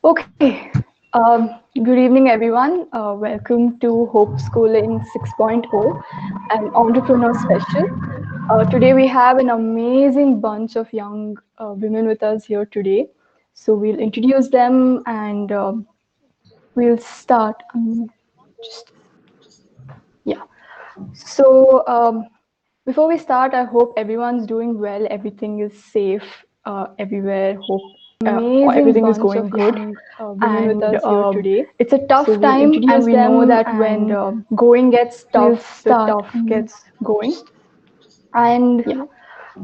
Okay. Good evening, everyone. Welcome to Homeschooling 6.0, an entrepreneur special. Today, we have an amazing bunch of young women with us here today. So, we'll introduce them and we'll start. Just, yeah. So, before we start, I hope everyone's doing well, everything is safe everywhere. Hope Amazing everything is bunch going of good. young women with And us here today. it's a So tough we'll time, and introduce we know them that and when going gets we'll tough, the start. tough gets going. And Yeah.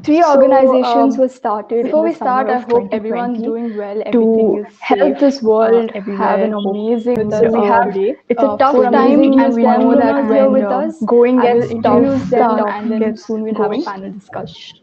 three So organizations were started in before the we summer start, I of hope everyone's 2020 doing well, everything to is help safe this world have everywhere. an Hope amazing with so us we here have today. it's a So tough we'll time, and introduce we know them that and when I going will gets tough, introduce the them tough and then gets soon we'll have a going. panel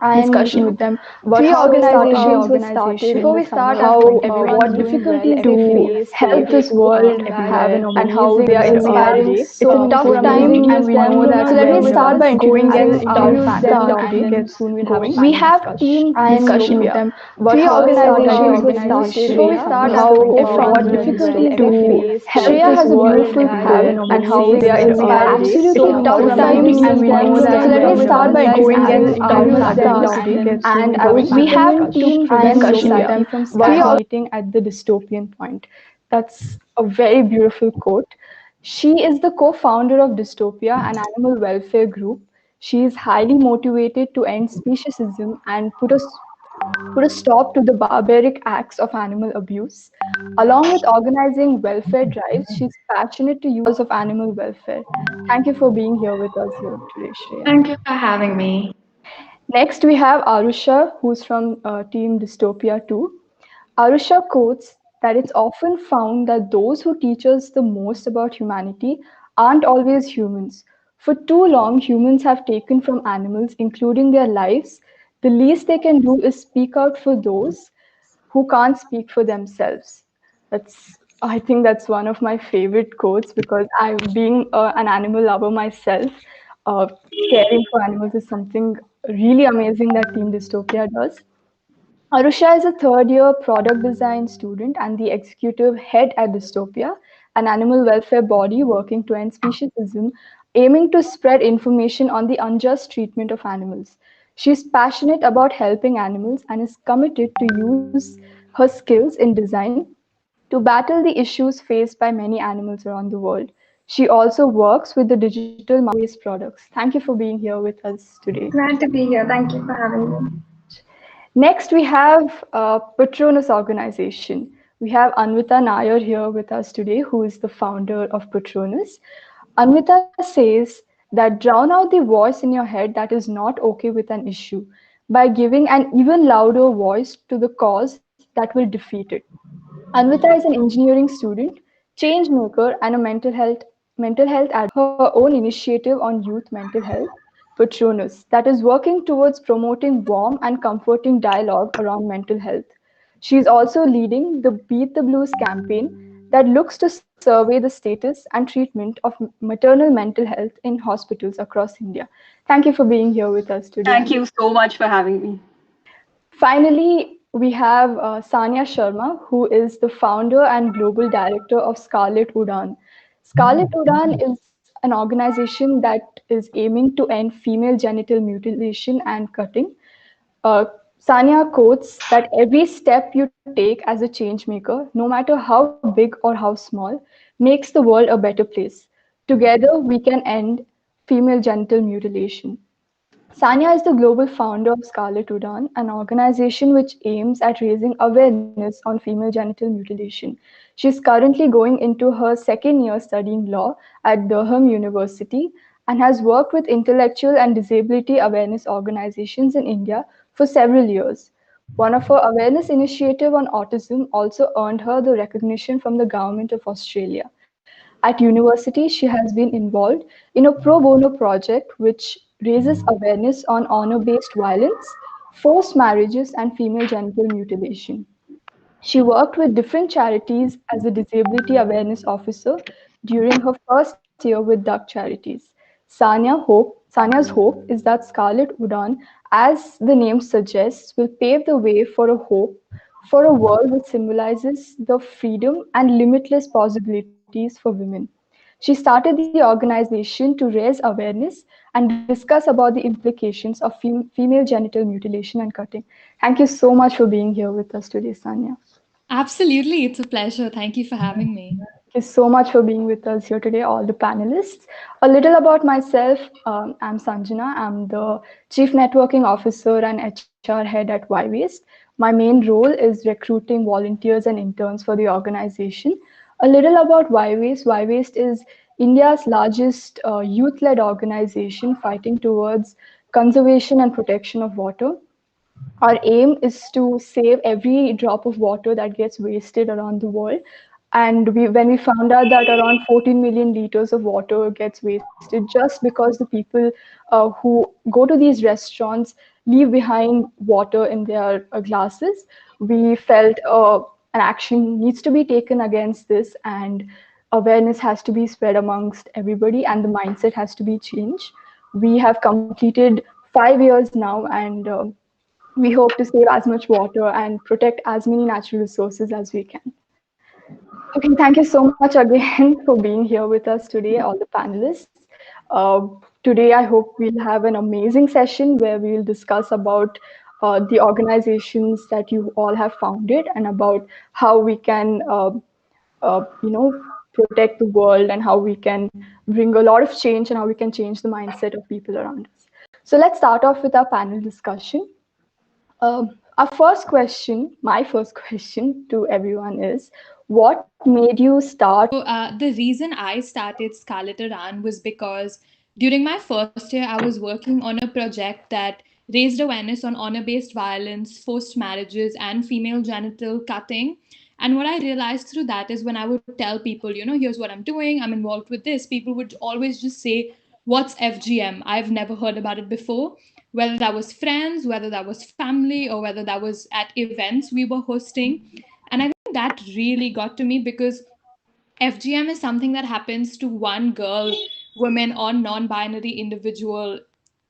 And discussion with them about three how they started the organizations were organization started in before the we summer start, of I hope 2020 what difficulties they to face help to this world have have an and how amazing they are inspiring today. it's a tough So we'll time, and introduce we know them that and when then start by I will introducing our introduce them panel and then soon we'll have a we panel have team discussion with Dystopia. them about Three how they started the organizations were started. organization, Before we start, I how hope what what difficulties they to face help Shreya this has a world beautiful have an quote and how they amazing are inspiring. It's today. a tough So we'll time, and introduce we know them that and when then start by I will introducing our introduce them panelists and today. then soon And we'll have a we panel have Team discussion with Dystopia them from about how meeting at the dystopian point. That's a very beautiful quote. She is the co-founder of Dystopia, an animal welfare group. She is highly motivated to end speciesism and put a stop to the barbaric acts of animal abuse. Along with organizing welfare drives, she's passionate to use of animal welfare. Thank you for being here with us here today, Shreya. Thank you for having me. Next, we have Arusha, who's from Team Dystopia 2. Arusha quotes that it's often found that those who teach us the most about humanity aren't always humans. For too long, humans have taken from animals, including their lives. The least they can do is speak out for those who can't speak for themselves. I think that's one of my favorite quotes because I, being an animal lover myself, uh, caring for animals is something really amazing that Team Dystopia does. Arusha is a third year product design student and the executive head at Dystopia, an animal welfare body working to end speciesism, aiming to spread information on the unjust treatment of animals. She is passionate about helping animals and is committed to use her skills in design to battle the issues faced by many animals around the world. She also works with the digital waste products. Thank you for being here with us today. Glad to be here. Thank you for having me. Next, we have Patronus Organization. We have Anvita Nair here with us today, who is the founder of Patronus. Anvita says that drown out the voice in your head that is not okay with an issue by giving an even louder voice to the cause that will defeat it. Anvita is an engineering student, change maker, and a mental health her own initiative on youth mental health, Patronus, that is working towards promoting warm and comforting dialogue around mental health. She is also leading the Beat the Blues campaign that looks to survey the status and treatment of maternal mental health in hospitals across India. Thank you for being here with us today, Thank you Anvita. so much for having me. Finally, we have Sania Sharma, who is the founder and global director of Scarlet Udan. Scarlet Udan is an organization that is aiming to end female genital mutilation and cutting. Uh, Sania quotes that every step you take as a change maker, no matter how big or how small, makes the world a better place. Together, we can end female genital mutilation. Sanya is the global founder of Scarlet Udan, an organization which aims at raising awareness on female genital mutilation. She is currently going into her second year studying law at Durham University and has worked with intellectual and disability awareness organizations in India for several years. One of her awareness initiative on autism also earned her the recognition from the Government of Australia. At university, she has been involved in a pro bono project which raises awareness on honor based violence, forced marriages, and female genital mutilation. She worked with different charities as a disability awareness officer during her first year with Duck Charities. Sania's hope is that Scarlet Udan, as the name suggests, will pave the way for a hope for a world which symbolizes the freedom and limitless possibilities for women. She started the organization to raise awareness and discuss about the implications of female genital mutilation and cutting. Thank you so much for being here with us today, Sanya. Absolutely, it's a pleasure. Thank you for having me. Thank you so much for being with us here today, all the panelists. A little about myself. I'm Sanjana. I'm the Chief Networking Officer and HR Head at YWaste. My main role is recruiting volunteers and interns for the organization. A little about YWaste. YWaste is India's largest youth led organization fighting towards conservation and protection of water. Our aim is to save every drop of water that gets wasted around the world. And when we found out that around 14 million liters of water gets wasted just because the people who go to these restaurants leave behind water in their glasses, we felt an action needs to be taken against this, and awareness has to be spread amongst everybody, and the mindset has to be changed. We have completed 5 years now, and we hope to save as much water and protect as many natural resources as we can. Okay, thank you so much again for being here with us today, all the panelists. Today, I hope we'll have an amazing session where we'll discuss about the organizations that you all have founded and about how we can, protect the world and how we can bring a lot of change and how we can change the mindset of people around us. So let's start off with our panel discussion. Our first question, my first question to everyone is, what made you start? The reason I started Scarlet Aran was because during my first year, I was working on a project that raised awareness on honor based violence, forced marriages, and female genital cutting. And what I realized through that is when I would tell people, here's what I'm doing, I'm involved with this, people would always just say, what's FGM? I've never heard about it before. Whether that was friends, whether that was family, or whether that was at events we were hosting. And I think that really got to me because FGM is something that happens to one girl, woman, or non binary individual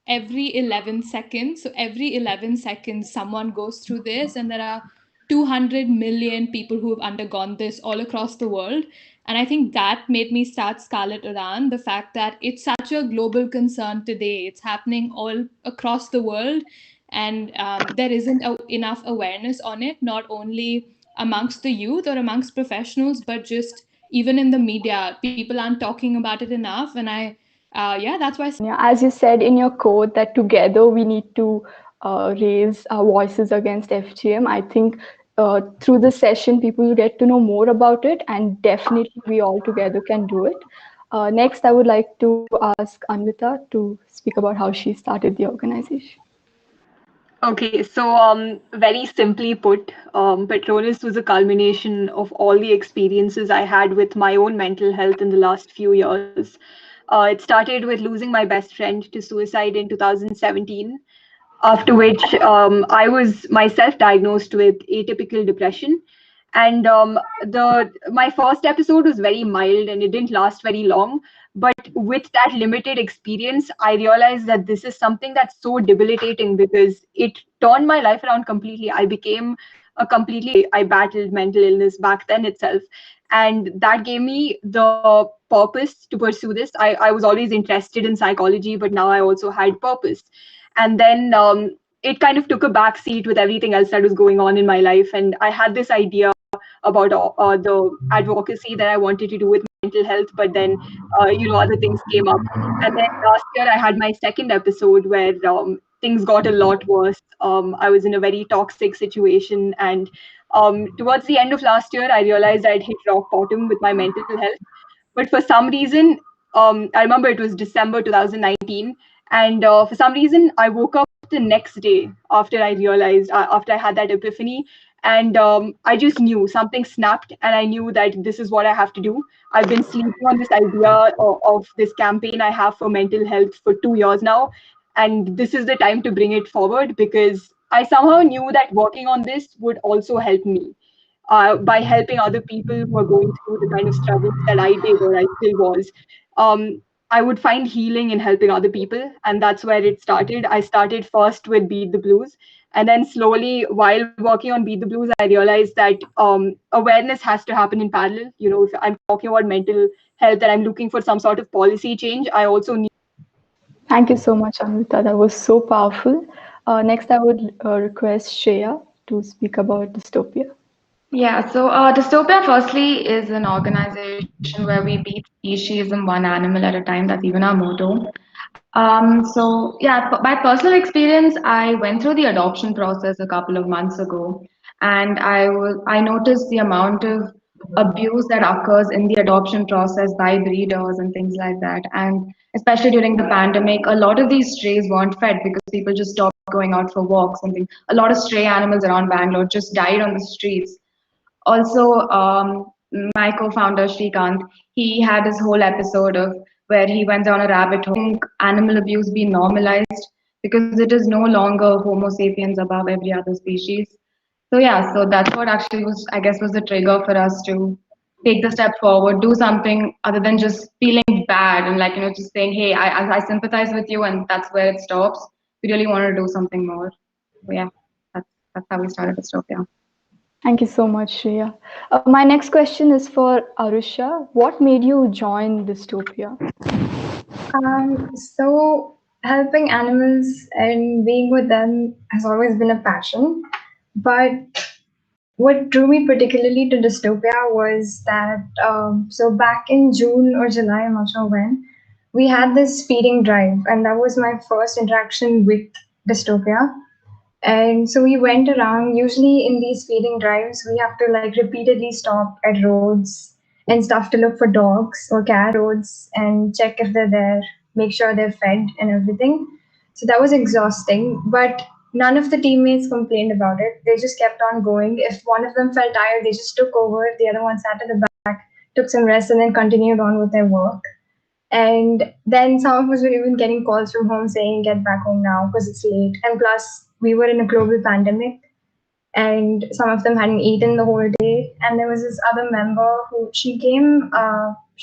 every 11 seconds. So every 11 seconds, someone goes through this, and there are 200 million people who have undergone this all across the world. And I think that made me start Scarlet Aran, the fact that it's such a global concern today. It's happening all across the world, and there isn't enough awareness on it, not only amongst the youth or amongst professionals, but just even in the media. People aren't talking about it enough. And yeah, that's why. Sanya, as you said in your quote, that together we need to raise our voices against FGM. I think through this session, people will get to know more about it, and definitely we all together can do it. Next, I would like to ask Anvita to speak about how she started the organization. Okay, so very simply put, Petronas was a culmination of all the experiences I had with my own mental health in the last few years. It started with losing my best friend to suicide in 2017, after which I was myself diagnosed with atypical depression. And the my first episode was very mild and it didn't last very long. But with that limited experience, I realized that this is something that's so debilitating because it turned my life around completely. I became a completely, I battled mental illness back then itself. And that gave me the purpose to pursue this. I was always interested in psychology, but now I also had purpose. And then it kind of took a back seat with everything else that was going on in my life. And I had this idea about the advocacy that I wanted to do with mental health, but then other things came up. And then last year I had my second episode where things got a lot worse. I was in a very toxic situation, and towards the end of last year, I realized I'd hit rock bottom with my mental health. But for some reason, I remember it was December 2019, and for some reason, I woke up the next day after I realized, after I had that epiphany, and I just knew something snapped, and I knew that this is what I have to do. I've been sleeping on this idea of this campaign I have for mental health for 2 years now, and this is the time to bring it forward because I somehow knew that working on this would also help me. by helping other people who are going through the kind of struggles that I did or I still was. I would find healing in helping other people, and that's where it started. I started first with Beat the Blues, and then slowly, while working on Beat the Blues, I realized that awareness has to happen in parallel. If I'm talking about mental health and I'm looking for some sort of policy change, I also need. Thank you so much, Amrita. That was so powerful. Next, I would request Shreya to speak about dystopia. Yeah, so Dystopia, firstly, is an organization where we beat speciesism one animal at a time. That's even our motto. So, yeah, by personal experience, I went through the adoption process a couple of months ago, and I noticed the amount of abuse that occurs in the adoption process by breeders and things like that. And especially during the pandemic, a lot of these strays weren't fed because people just stopped going out for walks and things. A lot of stray animals around Bangalore just died on the streets. Also, my co-founder Shrikant, he had his whole episode of where he went down a rabbit hole. Animal abuse be normalized because it is no longer Homo sapiens above every other species. So yeah, so that's what actually was, I guess, was the trigger for us to take the step forward, do something other than just feeling bad and just saying, hey, I sympathize with you, and that's where it stops. We really want to do something more. So yeah, that's how we started Dystopia. Thank you so much, Shreya. My next question is for Arusha. What made you join Dystopia? So helping animals and being with them has always been a passion. But what drew me particularly to Dystopia was that, so back in June or July, I'm not sure when, we had this feeding drive, and that was my first interaction with Dystopia. And so we went around. Usually in these feeding drives, we have to like repeatedly stop at roads and stuff to look for dogs or cat roads and check if they're there, make sure they're fed and everything. So that was exhausting, but none of the teammates complained about it. They just kept on going. If one of them felt tired, they just took over. The other one sat at the back, took some rest, and then continued on with their work. And then some of us were even getting calls from home saying, get back home now because it's late. And plus, we were in a global pandemic and some of them hadn't eaten the whole day. And there was this other member who she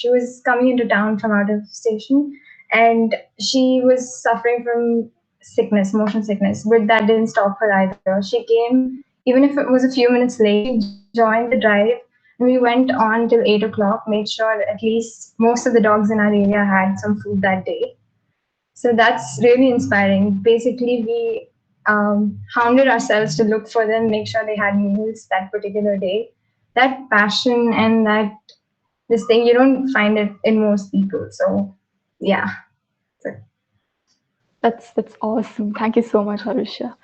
was coming into town from out of station and she was suffering from sickness, motion sickness, but that didn't stop her either. She came, even if it was a few minutes late, she joined the drive. We went on till 8 o'clock, made sure at least most of the dogs in our area had some food that day. So that's really inspiring. Basically, we hounded ourselves to look for them, make sure they had meals that particular day. That passion and that this thing, you don't find it in most people. So, yeah. So, That's awesome. Thank you so much, Arusha.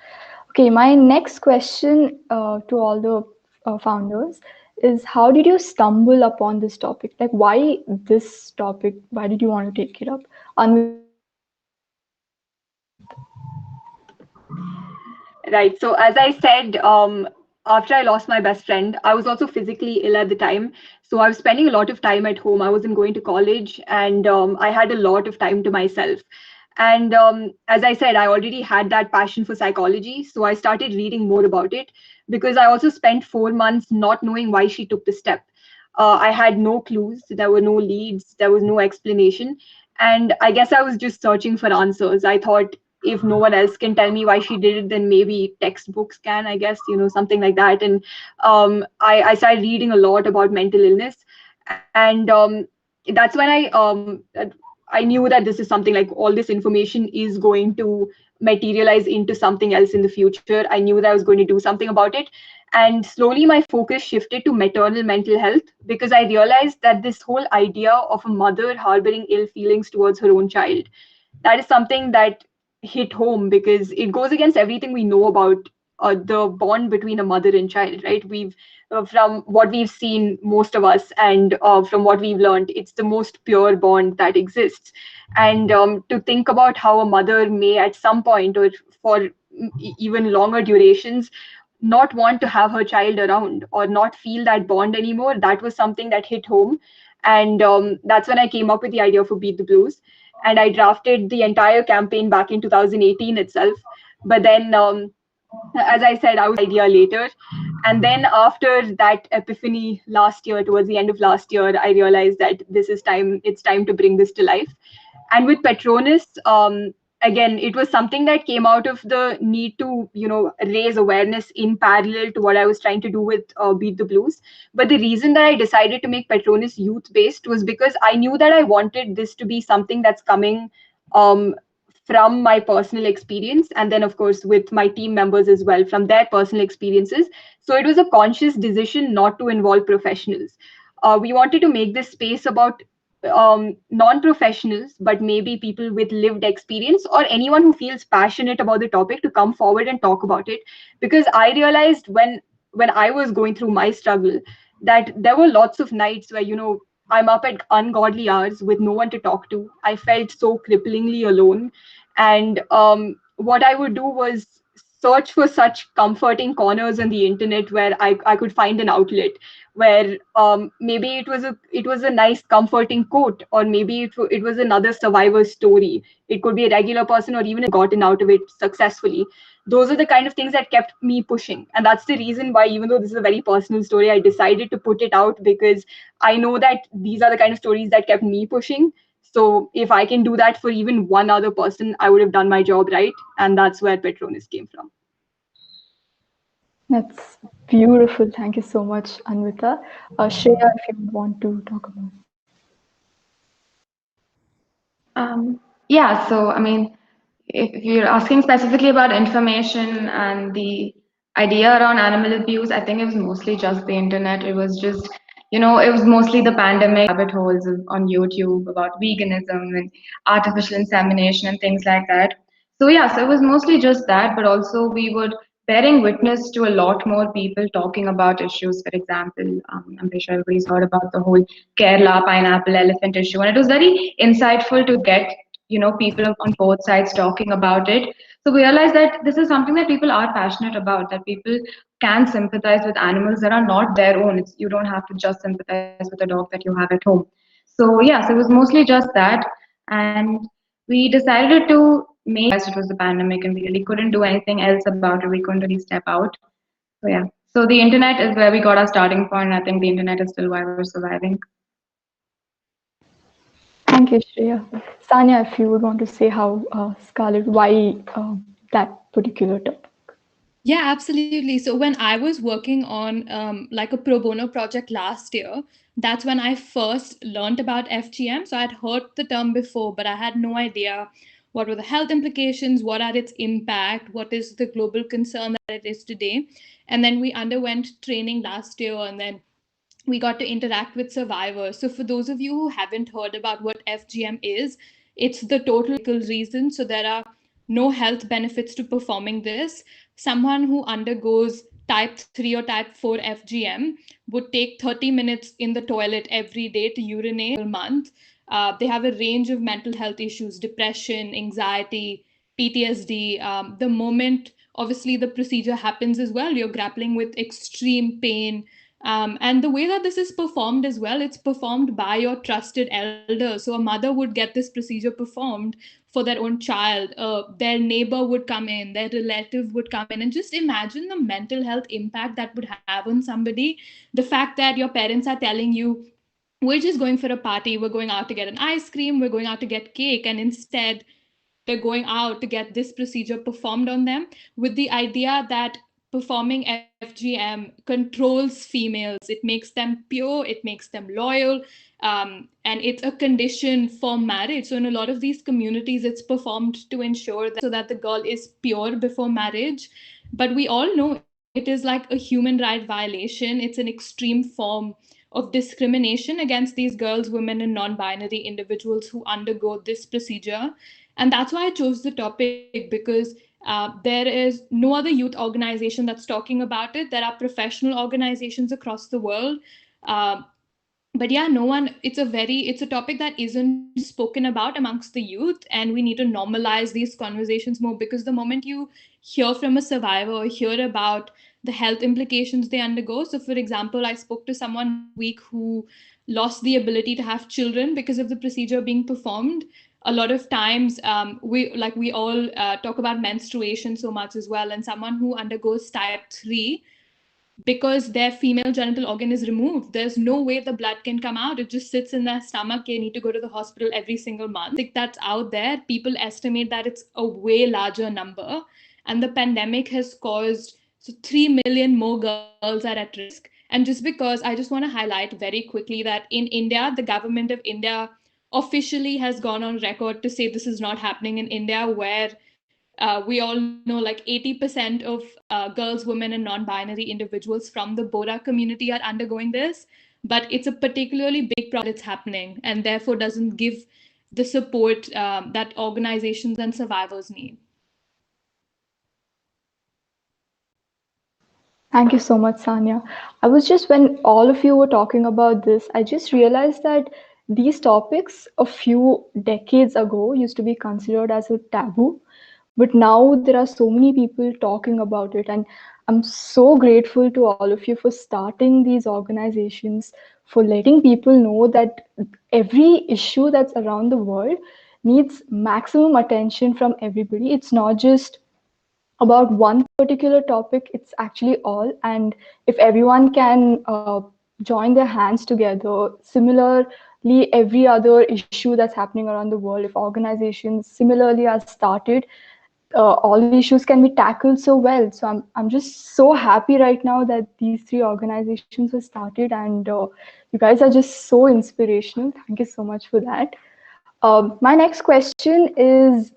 Okay, my next question to all the founders is how did you stumble upon this topic? Like, why this topic? Why did you want to take it up? Right. So as I said, after I lost my best friend, I was also physically ill at the time. So I was spending a lot of time at home. I wasn't going to college, and I had a lot of time to myself. And as I said, I already had that passion for psychology. So I started reading more about it because I also spent 4 months not knowing why she took the step. I had no clues. There were no leads. There was no explanation. And I guess I was just searching for answers. I thought, if no one else can tell me why she did it, then maybe textbooks can, I guess, something like that. And I started reading a lot about mental illness. And that's when I knew that this is something like all this information is going to materialize into something else in the future. I knew that I was going to do something about it. And slowly my focus shifted to maternal mental health because I realized that this whole idea of a mother harboring ill feelings towards her own child, that is something that hit home because it goes against everything we know about the bond between a mother and child, right? We've from what we've seen, most of us, and from what we've learned, it's the most pure bond that exists. And to think about how a mother may at some point or for even longer durations not want to have her child around or not feel that bond anymore, that was something that hit home. And that's when I came up with the idea for Beat the Blues. And I drafted the entire campaign back in 2018 itself. But then, as I said, I was idea later. And then after that epiphany last year, towards the end of last year, I realized that it's time to bring this to life. And with Petronas, again, it was something that came out of the need to, raise awareness in parallel to what I was trying to do with Beat the Blues. But the reason that I decided to make Petronas youth based was because I knew that I wanted this to be something that's coming um, from my personal experience, and then of course with my team members as well, from their personal experiences. So it was a conscious decision not to involve professionals. We wanted to make this space about non-professionals, but maybe people with lived experience or anyone who feels passionate about the topic to come forward and talk about it. Because I realized when I was going through my struggle that there were lots of nights where I'm up at ungodly hours with no one to talk to. I felt so cripplingly alone. And what I would do was search for such comforting corners on the internet where I could find an outlet where maybe it was a nice comforting quote, or maybe it was another survivor story. It could be a regular person or even gotten out of it successfully. Those are the kind of things that kept me pushing, and that's the reason why, even though this is a very personal story, I decided to put it out, because I know that these are the kind of stories that kept me pushing. So if I can do that for even one other person, I would have done my job right. And that's where Petronas came from. That's beautiful. Thank you so much, Anvita. Shreya, if you want to talk about. Yeah, so I mean, if you're asking specifically about information and the idea around animal abuse, I think it was mostly just the internet. It was just, it was mostly the pandemic rabbit holes on YouTube about veganism and artificial insemination and things like that. So yeah, so it was mostly just that, but also we were bearing witness to a lot more people talking about issues. For example, I'm sure everybody's heard about the whole Kerala pineapple elephant issue, and it was very insightful to get people on both sides talking about it. So we realized that this is something that people are passionate about, that people can sympathize with animals that are not their own. You don't have to just sympathize with a dog that you have at home. So yeah, so it was mostly just that. And we decided to make it was the pandemic and we really couldn't do anything else about it. We couldn't really step out. So yeah. So the internet is where we got our starting point. I think the internet is still why we're surviving. Thank you, Shreya. Sanya, if you would want to say how Scarlett, why that particular topic? Yeah, absolutely. So when I was working on like a pro bono project last year, that's when I first learned about FGM. So I'd heard the term before, but I had no idea what were the health implications, what are its impact, what is the global concern that it is today. And then we underwent training last year, and then we got to interact with survivors. So for those of you who haven't heard about what FGM is, it's the total reason. So there are no health benefits to performing this. Someone who undergoes type 3 or type 4 FGM would take 30 minutes in the toilet every day to urinate a month. They have a range of mental health issues, depression, anxiety, PTSD. The moment, obviously, the procedure happens as well, you're grappling with extreme pain. And the way that this is performed as well, it's performed by your trusted elder. So a mother would get this procedure performed for their own child. Their neighbor would come in, their relative would come in, and just imagine the mental health impact that would have on somebody. The fact that your parents are telling you, we're just going for a party, we're going out to get an ice cream, we're going out to get cake, and instead they're going out to get this procedure performed on them, with the idea that performing FGM controls females. It makes them pure, it makes them loyal, and it's a condition for marriage. So in a lot of these communities, it's performed to ensure that so that the girl is pure before marriage. But we all know it is like a human right violation. It's an extreme form of discrimination against these girls, women, and non-binary individuals who undergo this procedure. And that's why I chose the topic, because there is no other youth organization that's talking about it. There are professional organizations across the world. But yeah, no one, it's a topic that isn't spoken about amongst the youth. And we need to normalize these conversations more, because the moment you hear from a survivor or hear about the health implications they undergo. So for example, I spoke to someone week who lost the ability to have children because of the procedure being performed. A lot of times we all talk about menstruation so much as well, and someone who undergoes type 3, because their female genital organ is removed. There's no way the blood can come out. It just sits in their stomach. They need to go to the hospital every single month. Like, that's out there. People estimate that it's a way larger number. And the pandemic has caused 3 million more girls are at risk. And just because, I just want to highlight very quickly that in India, the government of India officially has gone on record to say this is not happening in India, where we all know like 80% of girls, women, and non binary individuals from the Bora community are undergoing this. But it's a particularly big problem that's happening and therefore doesn't give the support that organizations and survivors need. Thank you so much, Sanya. I was just, when all of you were talking about this, I just realized that these topics a few decades ago used to be considered as a taboo, but now there are so many people talking about it. And I'm so grateful to all of you for starting these organizations, for letting people know that every issue that's around the world needs maximum attention from everybody. It's not just about one particular topic, it's actually all. And if everyone can join their hands together, similarly every other issue that's happening around the world, if organizations similarly are started, all the issues can be tackled so well. So I'm just so happy right now that these three organizations were started, and you guys are just so inspirational. Thank you so much for that. My next question is,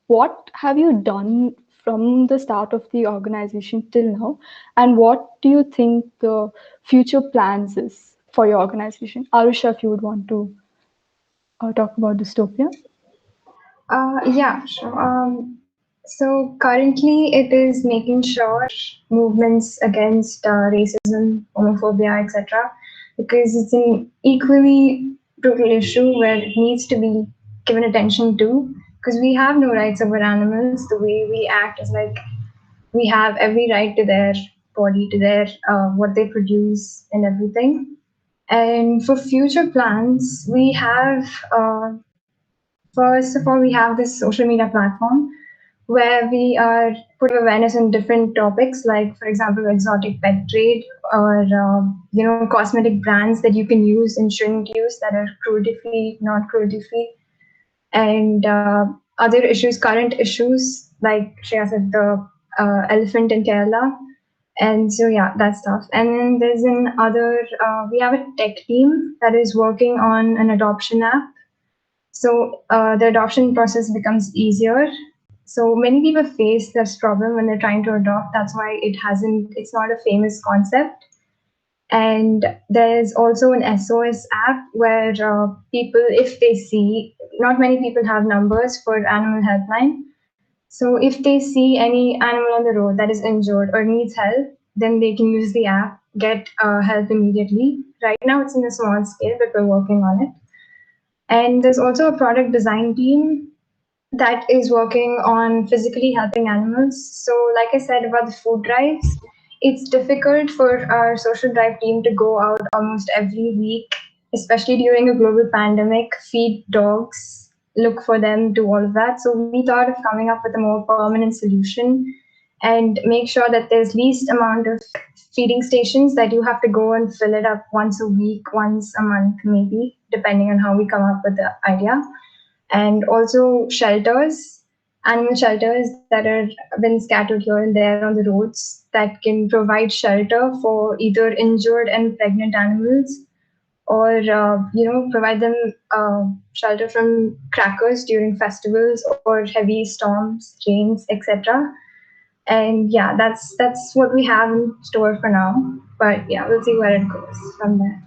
what have you done from the start of the organization till now, and what do you think the future plans is for your organization? Arusha, if you would want to talk about Dystopia. Yeah, sure. So currently it is making sure movements against racism, homophobia, etc., because it's an equally brutal issue where it needs to be given attention to. Because we have no rights over animals. The way we act is like we have every right to their body, to their what they produce and everything. And for future plans, we have first of all, we have this social media platform where we are putting awareness on different topics, like, for example, exotic pet trade or, cosmetic brands that you can use and shouldn't use that are cruelty free, not cruelty free, and other issues, current issues, like Shreya said, the elephant in Kerala. And so, yeah, that stuff. And then there's we have a tech team that is working on an adoption app, so the adoption process becomes easier. So many people face this problem when they're trying to adopt. That's why it's not a famous concept. And there's also an SOS app where people, if they see, not many people have numbers for animal helpline. So if they see any animal on the road that is injured or needs help, then they can use the app, get help immediately. Right now it's in a small scale, but we're working on it. And there's also a product design team that is working on physically helping animals. So, like I said about the food drives, it's difficult for our social drive team to go out almost every week, especially during a global pandemic, feed dogs, look for them, do all of that. So, we thought of coming up with a more permanent solution and make sure that there's least amount of feeding stations that you have to go and fill it up once a week, once a month, maybe, depending on how we come up with the idea. And also shelters, animal shelters that are been scattered here and there on the roads that can provide shelter for either injured and pregnant animals, or provide them shelter from crackers during festivals or heavy storms, rains, etc. And yeah, that's what we have in store for now. But yeah, we'll see where it goes from there.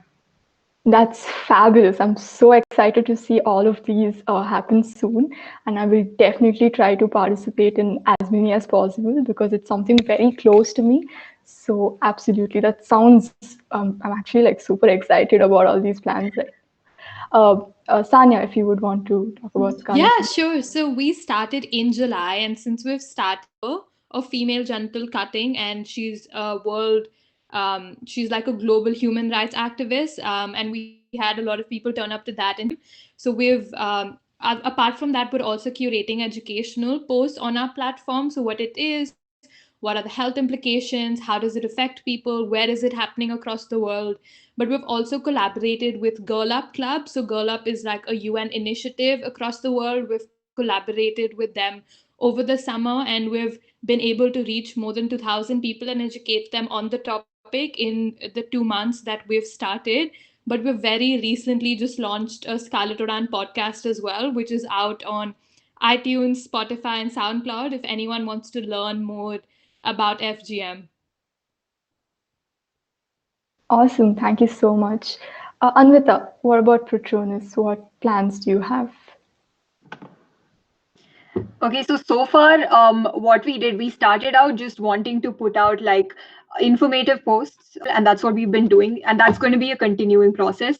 That's fabulous. I'm so excited to see all of these happen soon. And I will definitely try to participate in as many as possible because it's something very close to me. So, absolutely, that sounds, I'm actually like super excited about all these plans. Sanya, if you would want to talk about Scarlet. Yeah, sure. So we started in July, and since we've started of female genital cutting, and she's a world, she's like a global human rights activist, and we had a lot of people turn up to that. And so we've, apart from that, we're also curating educational posts on our platform. So what it is, what are the health implications, how does it affect people, where is it happening across the world. But we've also collaborated with Girl Up Club. So Girl Up is like a UN initiative across the world. We've collaborated with them over the summer, and we've been able to reach more than 2,000 people and educate them on the topic in the 2 months that we've started. But we've very recently just launched a Scarlet Oran podcast as well, which is out on iTunes, Spotify, and SoundCloud if anyone wants to learn more about FGM. Awesome. Thank you so much. Anvita, what about Patronus? What plans do you have? Okay, so far, what we did, we started out just wanting to put out like informative posts, and that's what we've been doing, and that's going to be a continuing process.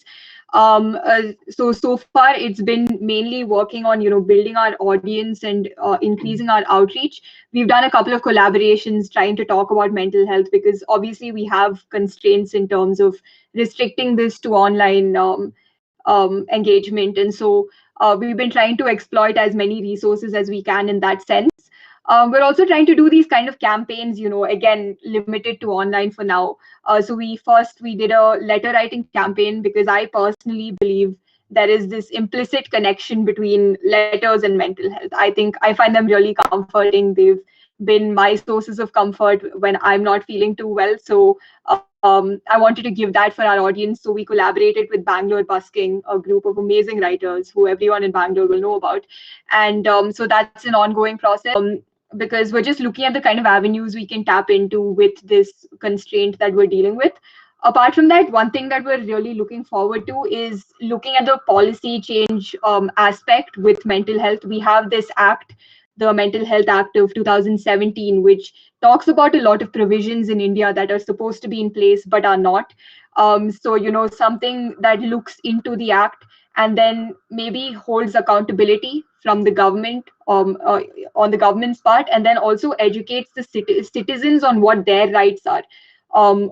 So far, it's been mainly working on building our audience and increasing our outreach. We've done a couple of collaborations trying to talk about mental health because obviously we have constraints in terms of restricting this to online engagement. And so we've been trying to exploit as many resources as we can in that sense. We're also trying to do these kind of campaigns, again, limited to online for now. So we did a letter writing campaign because I personally believe there is this implicit connection between letters and mental health. I find them really comforting. They've been my sources of comfort when I'm not feeling too well. So I wanted to give that for our audience. So we collaborated with Bangalore Busking, a group of amazing writers who everyone in Bangalore will know about. And so that's an ongoing process because we're just looking at the kind of avenues we can tap into with this constraint that we're dealing with. Apart from that, one thing that we're really looking forward to is looking at the policy change aspect with mental health. We have this act, the Mental Health Act of 2017, which talks about a lot of provisions in India that are supposed to be in place but are not. So, something that looks into the act and then maybe holds accountability from the government on the government's part, and then also educates the citizens on what their rights are.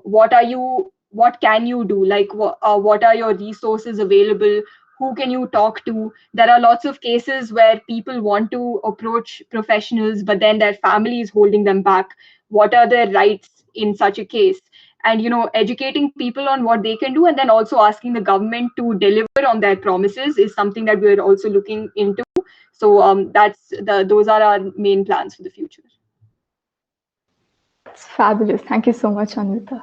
What can you do? Like, what are your resources available? Who can you talk to? There are lots of cases where people want to approach professionals, but then their family is holding them back. What are their rights in such a case? And educating people on what they can do, and then also asking the government to deliver on their promises is something that we're also looking into. So those are our main plans for the future. It's fabulous. Thank you so much, Anvita.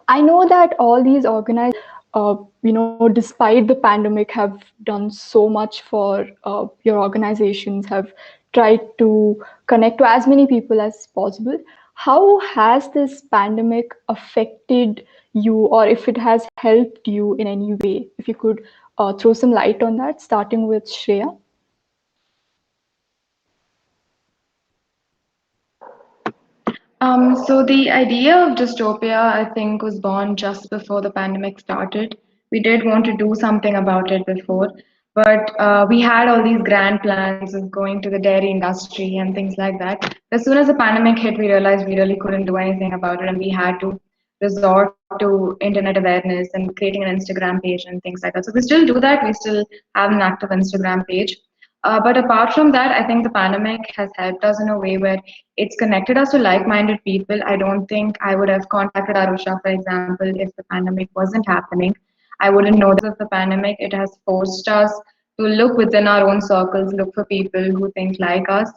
I know that all these organizations, despite the pandemic, have done so much for your organizations, have tried to connect to as many people as possible. How has this pandemic affected you, or if it has helped you in any way? If you could throw some light on that, starting with Shreya. So the idea of dystopia, I think, was born just before the pandemic started. We did want to do something about it before, but we had all these grand plans of going to the dairy industry and things like that. As soon as the pandemic hit, we realized we really couldn't do anything about it, and we had to resort to internet awareness and creating an Instagram page and things like that. So we still do that. We still have an active Instagram page. But apart from that, I think the pandemic has helped us in a way where it's connected us to like-minded people. I don't think I would have contacted Arusha, for example, if the pandemic wasn't happening. I wouldn't know this of the pandemic. It has forced us to look within our own circles, look for people who think like us.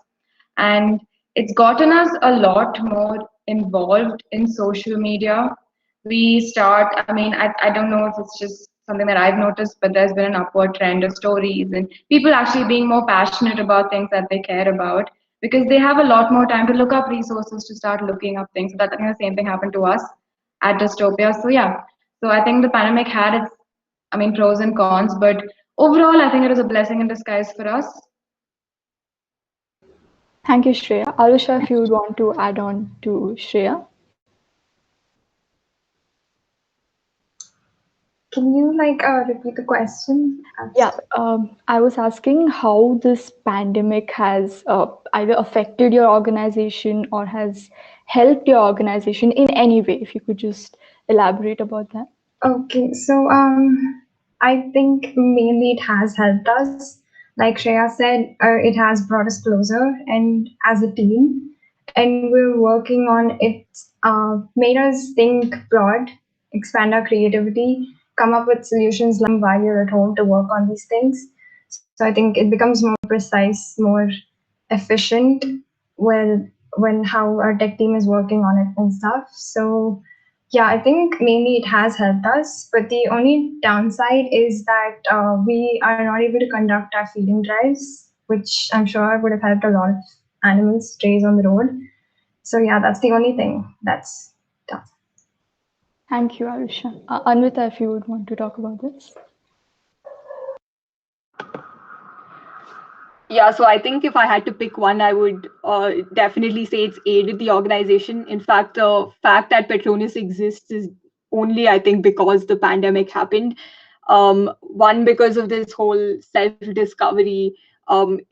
And it's gotten us a lot more involved in social media. I mean, I don't know if it's just something that I've noticed, but there's been an upward trend of stories and people actually being more passionate about things that they care about because they have a lot more time to look up resources, to start looking up things. So that I think the same thing happened to us at Dystopia. So yeah, so I think the pandemic had its, I mean, pros and cons, but overall, I think it was a blessing in disguise for us. Thank you, Shreya. Arusha, if you would want to add on to Shreya. Can you repeat the question? Yeah, I was asking how this pandemic has either affected your organization or has helped your organization in any way. If you could just elaborate about that. Okay, so I think mainly it has helped us. Like Shreya said, it has brought us closer and as a team. and we're working on it. Made us think broad, expand our creativity, come up with solutions while you're at home to work on these things. So I think it becomes more precise, more efficient when how our tech team is working on it and stuff. So yeah, I think mainly it has helped us, but the only downside is that we are not able to conduct our feeding drives, which I'm sure would have helped a lot of animals, strays on the road. So yeah, that's the only thing that's tough. Thank you, Arusha. Anvita, if you would want to talk about this. Yeah, so I think if I had to pick one, I would definitely say it's aided the organization. In fact, the fact that Petronas exists is only, I think, because the pandemic happened. One, because of this whole self-discovery,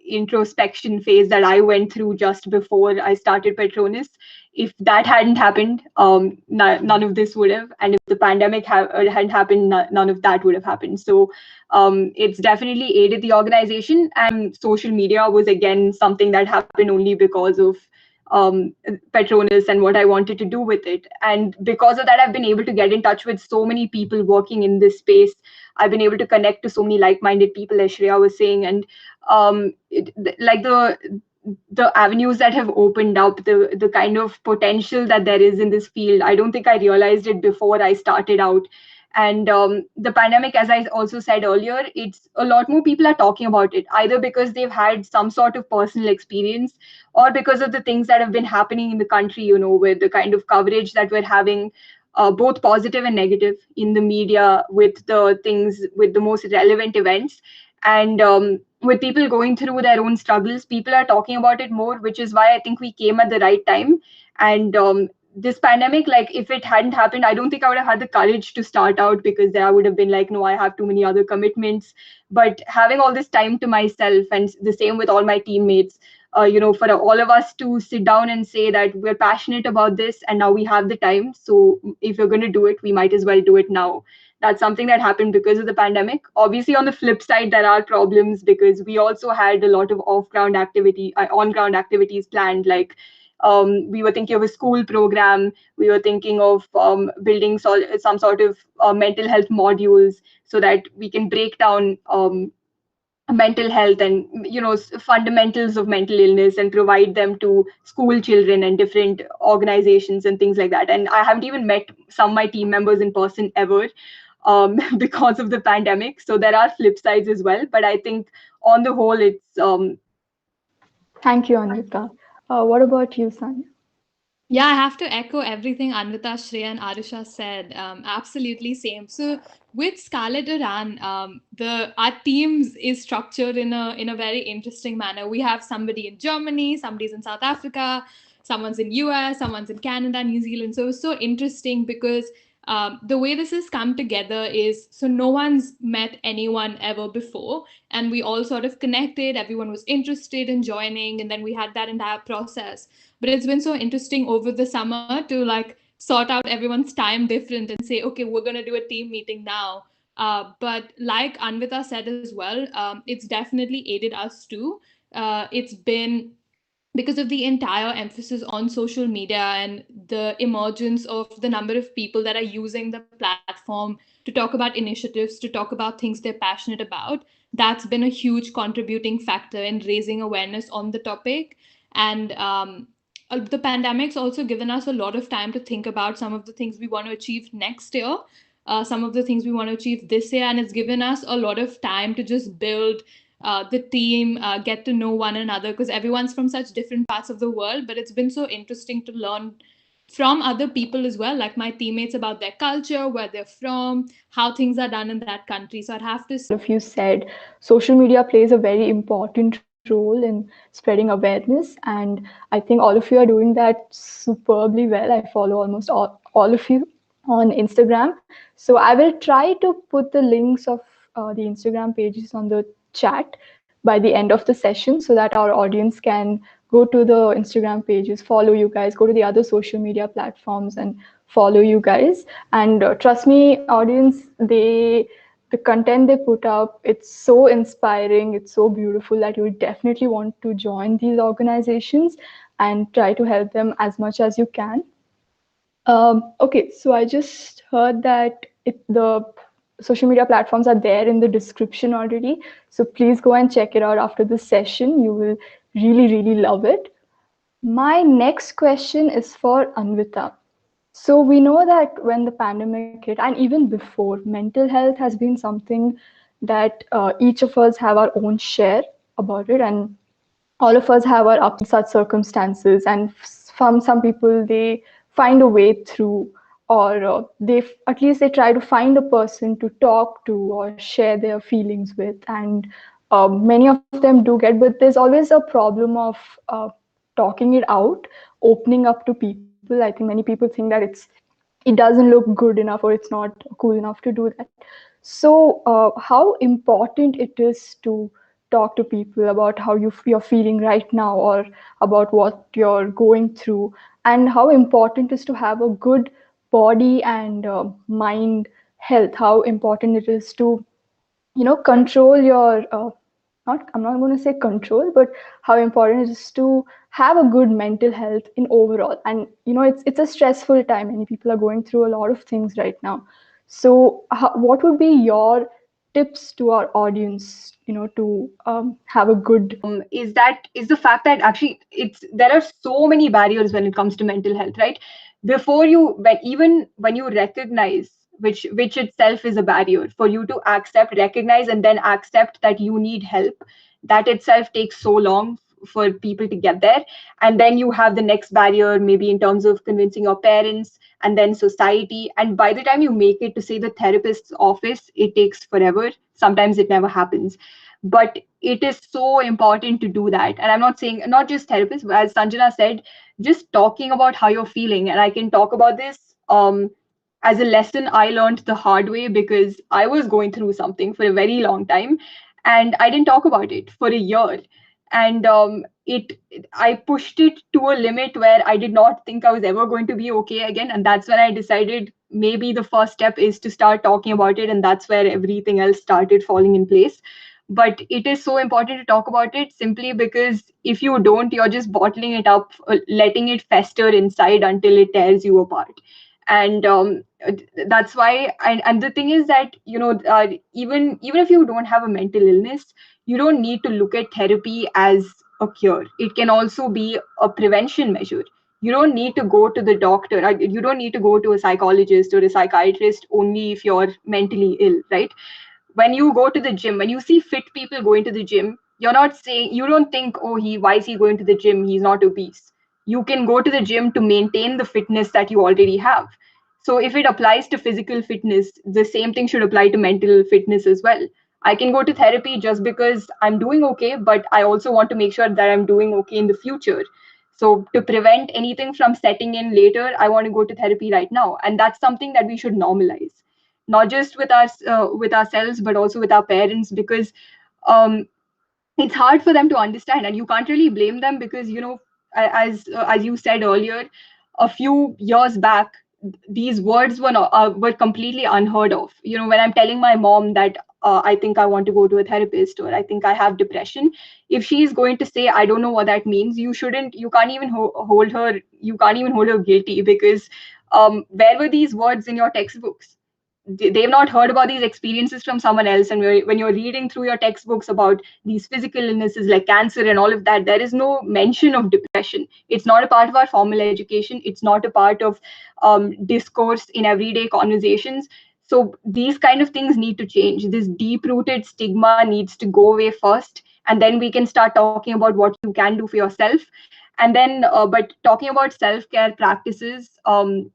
introspection phase that I went through just before I started Petronas. If that hadn't happened, none of this would have. And if the pandemic hadn't happened, none of that would have happened. So it's definitely aided the organization, and social media was again something that happened only because of Petronas and what I wanted to do with it. And because of that, I've been able to get in touch with so many people working in this space. I've been able to connect to so many like-minded people, as Shreya was saying, and like the avenues that have opened up, the kind of potential that there is in this field. I don't think I realized it before I started out. And the pandemic, as I also said earlier, it's a lot more people are talking about it, either because they've had some sort of personal experience or because of the things that have been happening in the country, with the kind of coverage that we're having, both positive and negative in the media, with the things, with the most relevant events. And with people going through their own struggles, people are talking about it more, which is why I think we came at the right time. And this pandemic, like if it hadn't happened, I don't think I would have had the courage to start out, because there I would have been like, no, I have too many other commitments. But having all this time to myself, and the same with all my teammates, for all of us to sit down and say that we're passionate about this and now we have the time. So if we're going to do it, we might as well do it now. That's something that happened because of the pandemic. Obviously, on the flip side, there are problems, because we also had a lot of on ground activities planned, like we were thinking of a school program. We were thinking of building some sort of mental health modules, so that we can break down mental health and fundamentals of mental illness, and provide them to school children and different organizations and things like that. And I haven't even met some of my team members in person ever, because of the pandemic. So there are flip sides as well, but I think on the whole, it's Thank you, Anvita. What about you, Sanya? Yeah, I have to echo everything Anvita, Shreya, and Arusha said. Absolutely same. So with Scarlet Iran, the our teams is structured in a very interesting manner. We have somebody in Germany, somebody's in South Africa, someone's in US, someone's in Canada, New Zealand. So it's so interesting because the way this has come together is so no one's met anyone ever before, and we all sort of connected. Everyone was interested in joining, and then we had that entire process. But it's been so interesting over the summer to like sort out everyone's time different and say, okay, we're going to do a team meeting now. But like Anvita said as well, it's definitely aided us too. It's been because of the entire emphasis on social media and the emergence of the number of people that are using the platform to talk about initiatives, to talk about things they're passionate about. That's been a huge contributing factor in raising awareness on the topic. And the pandemic's also given us a lot of time to think about some of the things we want to achieve next year, some of the things we want to achieve this year, and it's given us a lot of time to just build the team, get to know one another, because everyone's from such different parts of the world. But it's been so interesting to learn from other people as well, like my teammates, about their culture, where they're from, how things are done in that country. So I'd have to Of you said, social media plays a very important role in spreading awareness, and I think all of you are doing that superbly well. I follow almost all of you on Instagram, so I will try to put the links of the Instagram pages on the chat by the end of the session, so that our audience can go to the Instagram pages, follow you guys, go to the other social media platforms and follow you guys. And trust me, audience, the content they put up, it's so inspiring, it's so beautiful that you would definitely want to join these organizations and try to help them as much as you can. Okay, so I just heard that the social media platforms are there in the description already. So please go and check it out after this session. You will really, really love it. My next question is for Anvita. So we know that when the pandemic hit, and even before, mental health has been something that each of us have our own share about it, and all of us have our ups such circumstances. And from some people, they find a way through, or at least they try to find a person to talk to or share their feelings with, and many of them do get. But there's always a problem of talking it out, opening up to people. I think many people think that it doesn't look good enough or it's not cool enough to do that. So how important it is to talk to people about how you're feeling right now, or about what you're going through, and how important it is to have a good body and mind health, how important it is to control your not I'm not going to say control, but how important it is to have a good mental health in overall. And it's a stressful time, many people are going through a lot of things right now. So what would be your tips to our audience, to have a good Is the fact that actually there are so many barriers when it comes to mental health, right? Before you even when you recognize, which itself is a barrier for you to recognize and then accept that you need help, that itself takes so long for people to get there. And then you have the next barrier, maybe in terms of convincing your parents, and then society. And by the time you make it to say the therapist's office, it takes forever. Sometimes it never happens. But it is so important to do that. And I'm not saying not just therapists, but as Sanjana said, just talking about how you're feeling. And I can talk about this as a lesson I learned the hard way, because I was going through something for a very long time and I didn't talk about it for a year. And I pushed it to a limit where I did not think I was ever going to be okay again. And that's when I decided maybe the first step is to start talking about it. And that's where everything else started falling in place. But it is so important to talk about it, simply because if you don't, you're just bottling it up, letting it fester inside until it tears you apart. And that's why. And the thing is that even if you don't have a mental illness, you don't need to look at therapy as a cure. It can also be a prevention measure. You don't need to go to the doctor. You don't need to go to a psychologist or a psychiatrist only if you're mentally ill, right? When you go to the gym, when you see fit people going to the gym, you don't think, oh, why is he going to the gym? He's not obese. You can go to the gym to maintain the fitness that you already have. So if it applies to physical fitness, the same thing should apply to mental fitness as well. I can go to therapy just because I'm doing okay, but I also want to make sure that I'm doing okay in the future. So to prevent anything from setting in later, I want to go to therapy right now. And that's something that we should normalize, not just with us, with ourselves, but also with our parents, because um, it's hard for them to understand, and you can't really blame them, because as you said earlier, a few years back, these words were completely unheard of. When I'm telling my mom that I think I want to go to a therapist, or I think I have depression, if she's going to say I don't know what that means, you can't even hold her guilty, because where were these words in your textbooks? They've not heard about these experiences from someone else. And when you're reading through your textbooks about these physical illnesses like cancer and all of that, there is no mention of depression. It's not a part of our formal education. It's not a part of discourse in everyday conversations. So these kind of things need to change. This deep rooted stigma needs to go away first, and then we can start talking about what you can do for yourself. And then but talking about self-care practices,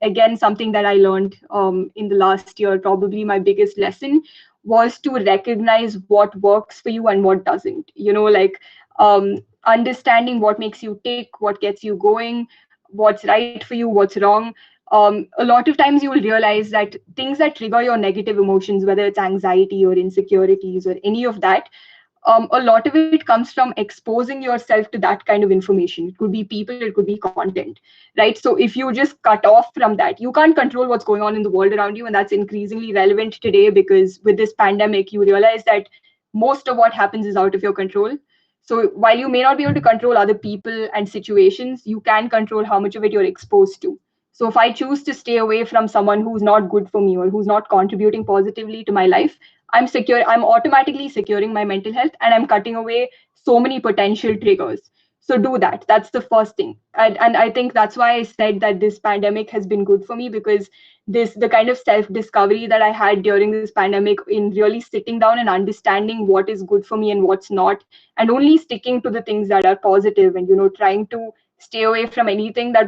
again, something that I learned in the last year, probably my biggest lesson, was to recognize what works for you and what doesn't. Like understanding what makes you tick, what gets you going, what's right for you, what's wrong. A lot of times you will realize that things that trigger your negative emotions, whether it's anxiety or insecurities or any of that, a lot of it comes from exposing yourself to that kind of information. It could be people, it could be content, right? So if you just cut off from that, you can't control what's going on in the world around you. And that's increasingly relevant today because with this pandemic, you realize that most of what happens is out of your control. So while you may not be able to control other people and situations, you can control how much of it you're exposed to. So if I choose to stay away from someone who's not good for me or who's not contributing positively to my life, I'm automatically securing my mental health and I'm cutting away so many potential triggers. So do that. That's the first thing. And I think that's why I said that this pandemic has been good for me, because the kind of self-discovery that I had during this pandemic in really sitting down and understanding what is good for me and what's not, and only sticking to the things that are positive, and trying to stay away from anything that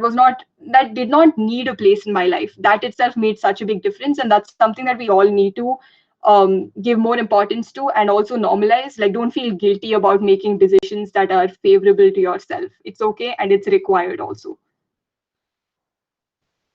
did not need a place in my life. That itself made such a big difference, and that's something that we all need to give more importance to, and also normalize. Like, don't feel guilty about making decisions that are favorable to yourself. It's okay, and it's required also.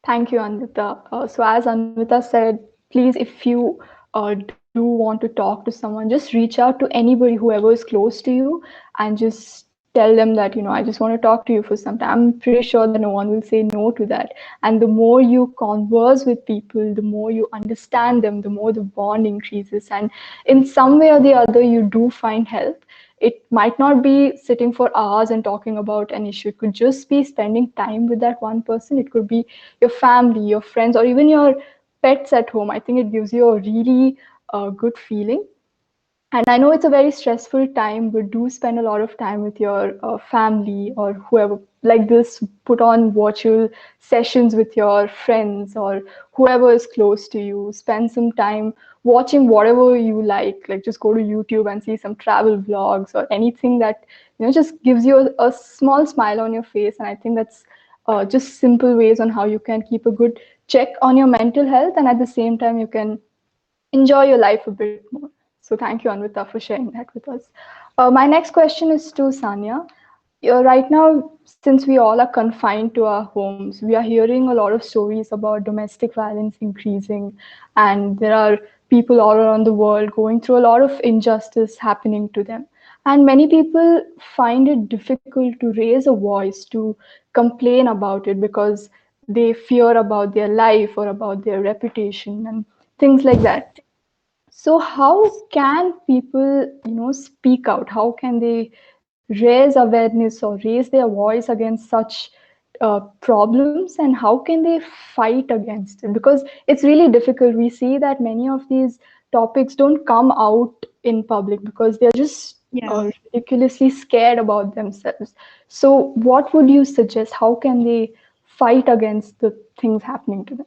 Thank you, Anvita. So, as Anvita said, please, if you do want to talk to someone, just reach out to anybody, whoever is close to you, and just tell them that, I just want to talk to you for some time. I'm pretty sure that no one will say no to that. And the more you converse with people, the more you understand them, the more the bond increases. And in some way or the other, you do find help. It might not be sitting for hours and talking about an issue. It could just be spending time with that one person. It could be your family, your friends, or even your pets at home. I think it gives you a really good feeling. And I know it's a very stressful time, but do spend a lot of time with your family or whoever. Like this, put on virtual sessions with your friends or whoever is close to you. Spend some time watching whatever you like just go to YouTube and see some travel vlogs or anything that just gives you a small smile on your face. And I think that's just simple ways on how you can keep a good check on your mental health, and at the same time you can enjoy your life a bit more. So thank you, Anvita, for sharing that with us. My next question is to Sanya. Right now, since we all are confined to our homes, we are hearing a lot of stories about domestic violence increasing, and there are people all around the world going through a lot of injustice happening to them. And many people find it difficult to raise a voice, to complain about it because they fear about their life or about their reputation and things like that. So how can people, speak out? How can they raise awareness or raise their voice against such problems, and how can they fight against it? Because it's really difficult. We see that many of these topics don't come out in public because they're just Yeah. ridiculously scared about themselves. So what would you suggest? How can they fight against the things happening to them?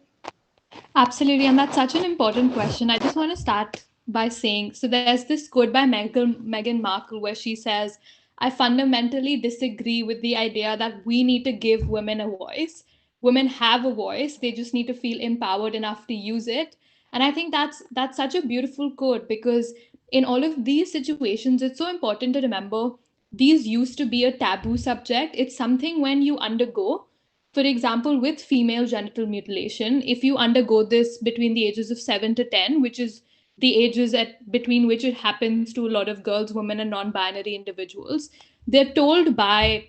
Absolutely, and that's such an important question. I just want to start by saying, so there's this quote by Meghan Markle where she says, I fundamentally disagree with the idea that we need to give women a voice. Women have a voice, they just need to feel empowered enough to use it. And I think that's such a beautiful quote, because in all of these situations, it's so important to remember these used to be a taboo subject. It's something when you undergo, for example, with female genital mutilation, if you undergo this between the ages of 7 to 10, which is the ages at between which it happens to a lot of girls, women, and non-binary individuals, they're told by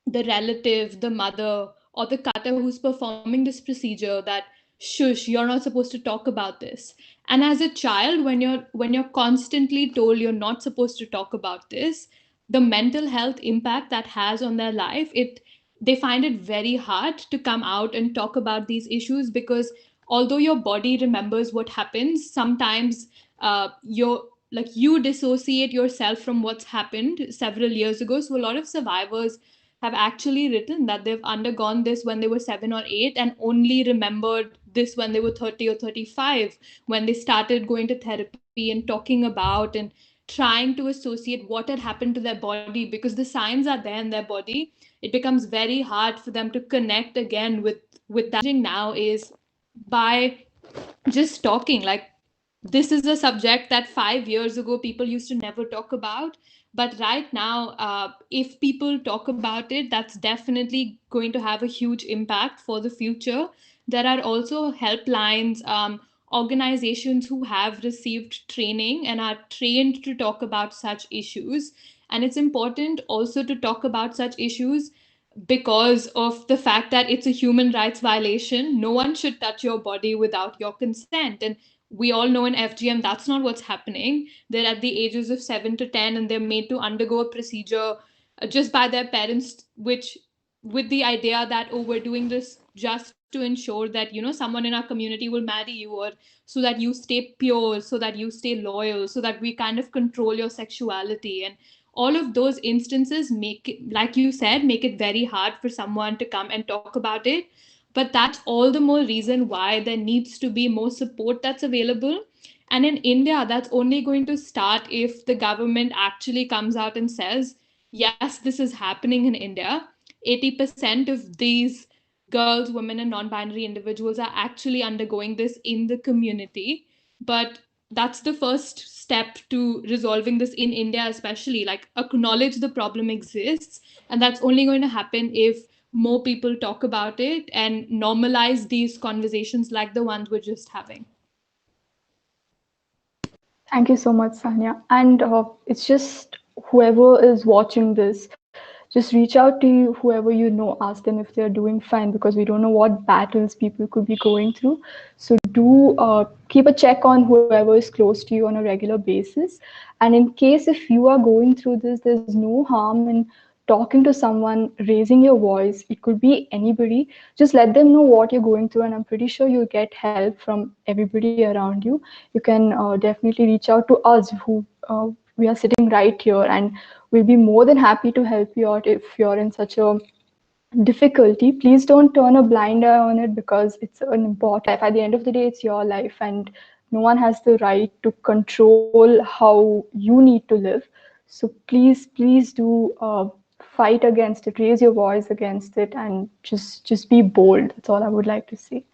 the relative, the mother, or the cutter who's performing this procedure that shush, you're not supposed to talk about this. And as a child, when you're constantly told you're not supposed to talk about this, the mental health impact that has on their life, it they find it very hard to come out and talk about these issues, because although your body remembers what happens, sometimes you dissociate yourself from what's happened several years ago. So a lot of survivors have actually written that they've undergone this when they were 7 or 8 and only remembered this when they were 30 or 35, when they started going to therapy and talking about and trying to associate what had happened to their body, because the signs are there in their body. It becomes very hard for them to connect again with that. Now is by just talking, like, this is a subject that 5 years ago people used to never talk about, but right now, if people talk about it, that's definitely going to have a huge impact for the future. There are also helplines organizations who have received training and are trained to talk about such issues. And it's important also to talk about such issues because of the fact that it's a human rights violation. No one should touch your body without your consent. And we all know in FGM that's not what's happening. They're at the ages of 7 to 10 and they're made to undergo a procedure just by their parents, which with the idea that, oh, we're doing this just to ensure that, someone in our community will marry you, or so that you stay pure, so that you stay loyal, so that we kind of control your sexuality. And all of those instances make it, like you said, make it very hard for someone to come and talk about it. But that's all the more reason why there needs to be more support that's available. And in India, that's only going to start if the government actually comes out and says, yes, this is happening in India. 80% of these girls, women, and non binary individuals are actually undergoing this in the community. But that's the first step to resolving this in India, especially. Like, acknowledge the problem exists. And that's only going to happen if more people talk about it and normalize these conversations like the ones we're just having. Thank you so much, Sanya. And it's just whoever is watching this, just reach out to you, whoever you know, ask them if they're doing fine, because we don't know what battles people could be going through. So do keep a check on whoever is close to you on a regular basis. And in case if you are going through this, there's no harm in talking to someone, raising your voice. It could be anybody. Just let them know what you're going through, and I'm pretty sure you'll get help from everybody around you. You can definitely reach out to us, who we are sitting right here, and we'll be more than happy to help you out if you're in such a difficulty. Please don't turn a blind eye on it, because it's an important life. At the end of the day, it's your life, and no one has the right to control how you need to live. So please do fight against it, raise your voice against it, and just be bold. That's all I would like to say.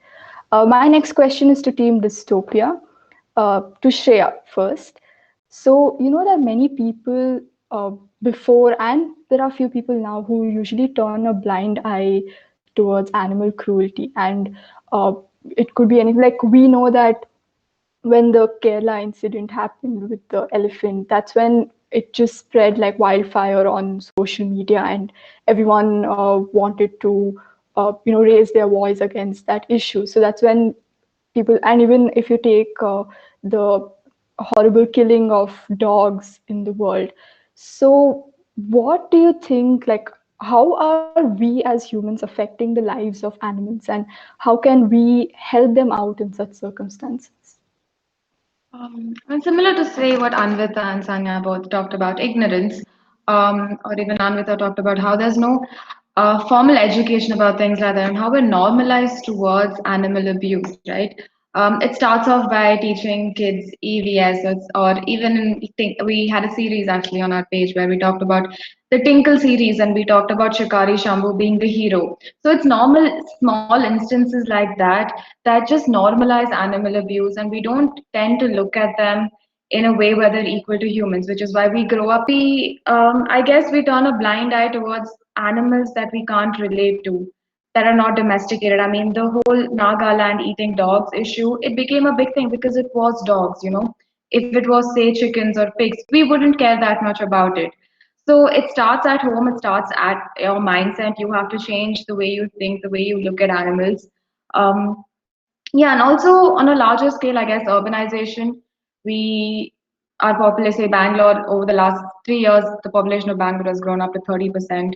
My next question is to Team Dystopia, to Shreya first. So, you know, there are many people before, and there are few people now who usually turn a blind eye towards animal cruelty. And uh, it could be anything. Like, we know that when the Kerala incident happened with the elephant, that's when it just spread like wildfire on social media, and everyone wanted to, raise their voice against that issue. So that's when people, and even if you take the horrible killing of dogs in the world. So what do you think, like, how are we as humans affecting the lives of animals, and how can we help them out in such circumstances? And similar to say what Anvita and Sanya both talked about ignorance, or even Anvita talked about how there's no formal education about things like that and how we're normalized towards animal abuse, right? It starts off by teaching kids EVS, or even we had a series actually on our page where we talked about the Tinkle series and we talked about Shikari Shambhu being the hero. So it's normal, small instances like that just normalize animal abuse, and we don't tend to look at them in a way where they're equal to humans, which is why we grow up. I guess we turn a blind eye towards animals that we can't relate to, that are not domesticated. I mean, the whole Nagaland eating dogs issue, it became a big thing because it was dogs, you know. If it was, say, chickens or pigs, we wouldn't care that much about it. So it starts at home, it starts at your mindset. You have to change the way you think, the way you look at animals. Um, yeah, and also on a larger scale, I guess urbanization. We, our population, say Bangalore, over the last 3 years, the population of Bangalore has grown up to 30%.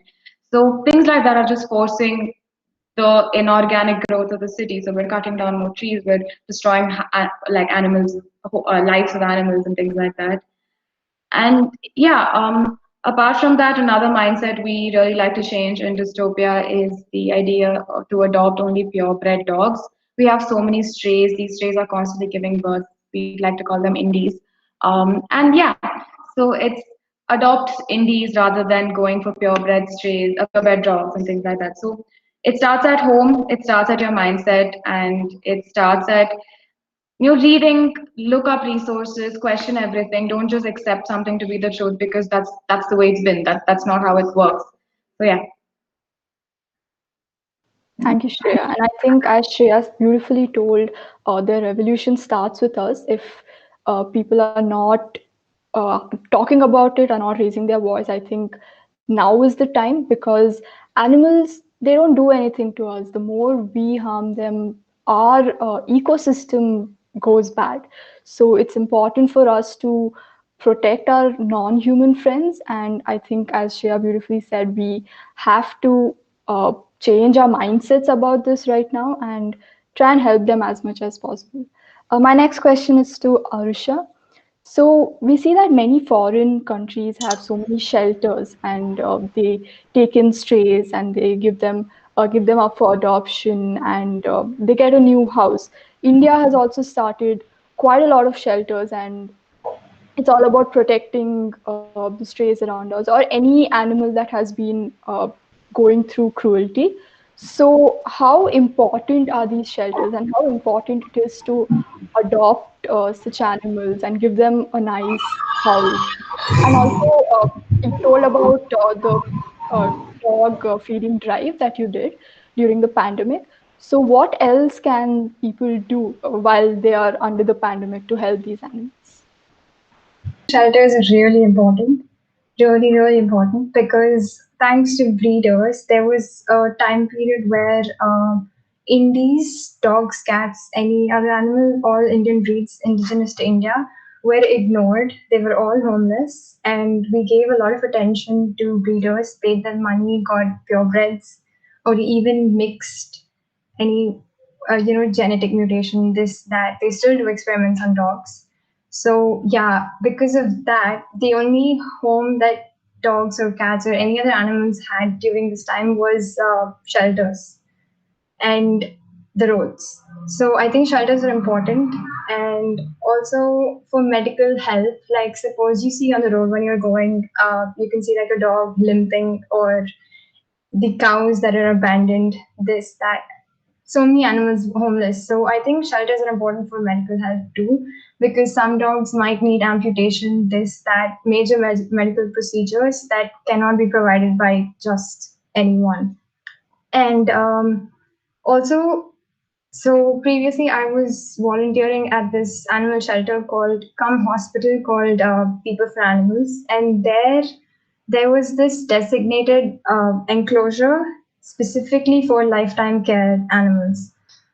So things like that are just forcing the inorganic growth of the city. So we're cutting down more trees, we're destroying like animals, lives of animals and things like that. And yeah, apart from that, another mindset we really like to change in dystopia is the idea to adopt only purebred dogs. We have so many strays. These strays are constantly giving birth. We like to call them indies. And yeah, so it's adopt indies rather than going for purebred strays, purebred dogs and things like that. So it starts at home, it starts at your mindset, and it starts at reading, look up resources, question everything. Don't just accept something to be the truth because that's the way it's been. That's not how it works. So yeah. Thank you, Shreya. And I think, as Shreya beautifully told, the revolution starts with us. If people are not talking about it, are not raising their voice, I think now is the time, because animals, they don't do anything to us. The more we harm them, our ecosystem goes bad. So it's important for us to protect our non-human friends. And I think, as Shreya beautifully said, we have to change our mindsets about this right now and try and help them as much as possible. My next question is to Arusha. So we see that many foreign countries have so many shelters, and they take in strays and they give them up for adoption, and they get a new house. India has also started quite a lot of shelters, and it's all about protecting the strays around us, or any animal that has been going through cruelty. So, how important are these shelters, and how important it is to adopt such animals and give them a nice house? And also, you told about the uh, dog feeding drive that you did during the pandemic. So, what else can people do while they are under the pandemic to help these animals? Shelters are really important, really, really important, because thanks to breeders, there was a time period where Indies, dogs, cats, any other animal, all Indian breeds indigenous to India, were ignored. They were all homeless, and we gave a lot of attention to breeders, paid them money, got purebreds, or even mixed any genetic mutation, this, that. They still do experiments on dogs. So yeah, because of that, the only home that dogs or cats or any other animals had during this time was shelters and the roads. So I think shelters are important, and also for medical help. Like suppose you see on the road when you're going, you can see like a dog limping, or the cows that are abandoned, this, that. So many animals homeless. So I think shelters are important for medical health too, because some dogs might need amputation, this, that, major medical procedures that cannot be provided by just anyone. And also, so previously I was volunteering at this animal shelter called Come Hospital, called People for Animals, and there was this designated enclosure specifically for lifetime care animals.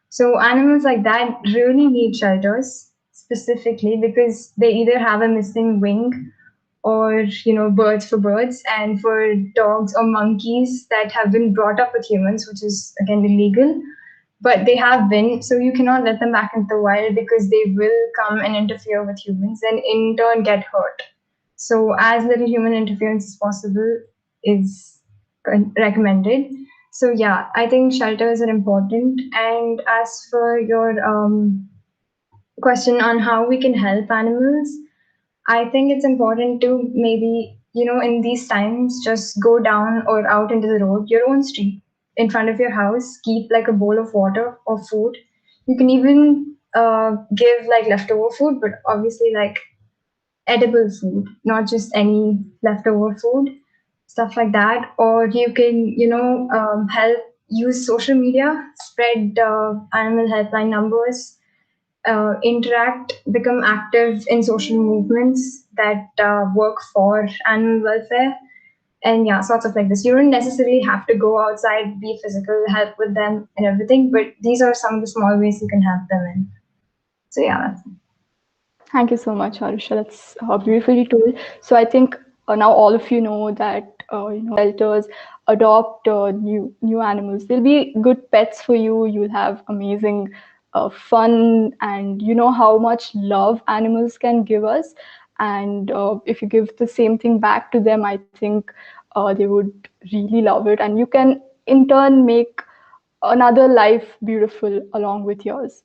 So animals like that really need shelters specifically, because they either have a missing wing, or birds for birds, and for dogs or monkeys that have been brought up with humans, which is again illegal, but they have been, so you cannot let them back into the wild, because they will come and interfere with humans and in turn get hurt. So as little human interference as possible is recommended. So yeah, I think shelters are important. And as for your question on how we can help animals, I think it's important to maybe, in these times, just go down or out into the road, your own street, in front of your house, keep like a bowl of water or food. You can even give like leftover food, but obviously like edible food, not just any leftover food, stuff like that. Or you can, help use social media, spread animal helpline numbers, interact, become active in social movements that work for animal welfare. And yeah, sorts of like this. You don't necessarily have to go outside, be physical, help with them and everything, but these are some of the small ways you can help them in. So yeah, that's it. Thank you so much, Arusha. That's beautifully told. So I think now all of you know that shelters adopt new animals. They'll be good pets for you. You'll have amazing fun, and you know how much love animals can give us. And if you give the same thing back to them, I think they would really love it, and you can in turn make another life beautiful along with yours.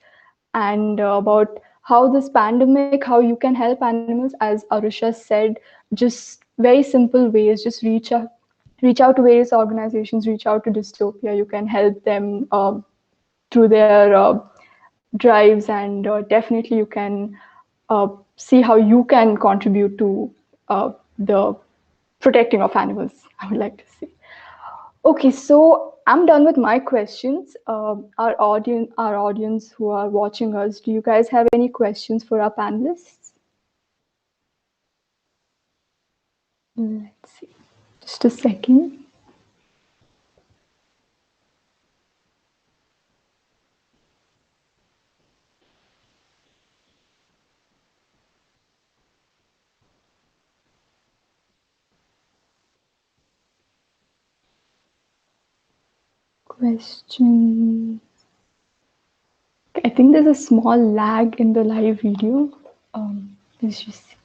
And about how this pandemic, how you can help animals, as Arusha said, just very simple ways. Just reach out to various organizations, reach out to Dystopia. You can help them through their drives, and definitely you can see how you can contribute to the protecting of animals, I would like to say. Okay, so I'm done with my questions. Our audience who are watching us, do you guys have any questions for our panelists? Let's see. Just a second. Question. I think there's a small lag in the live video. Let's just see.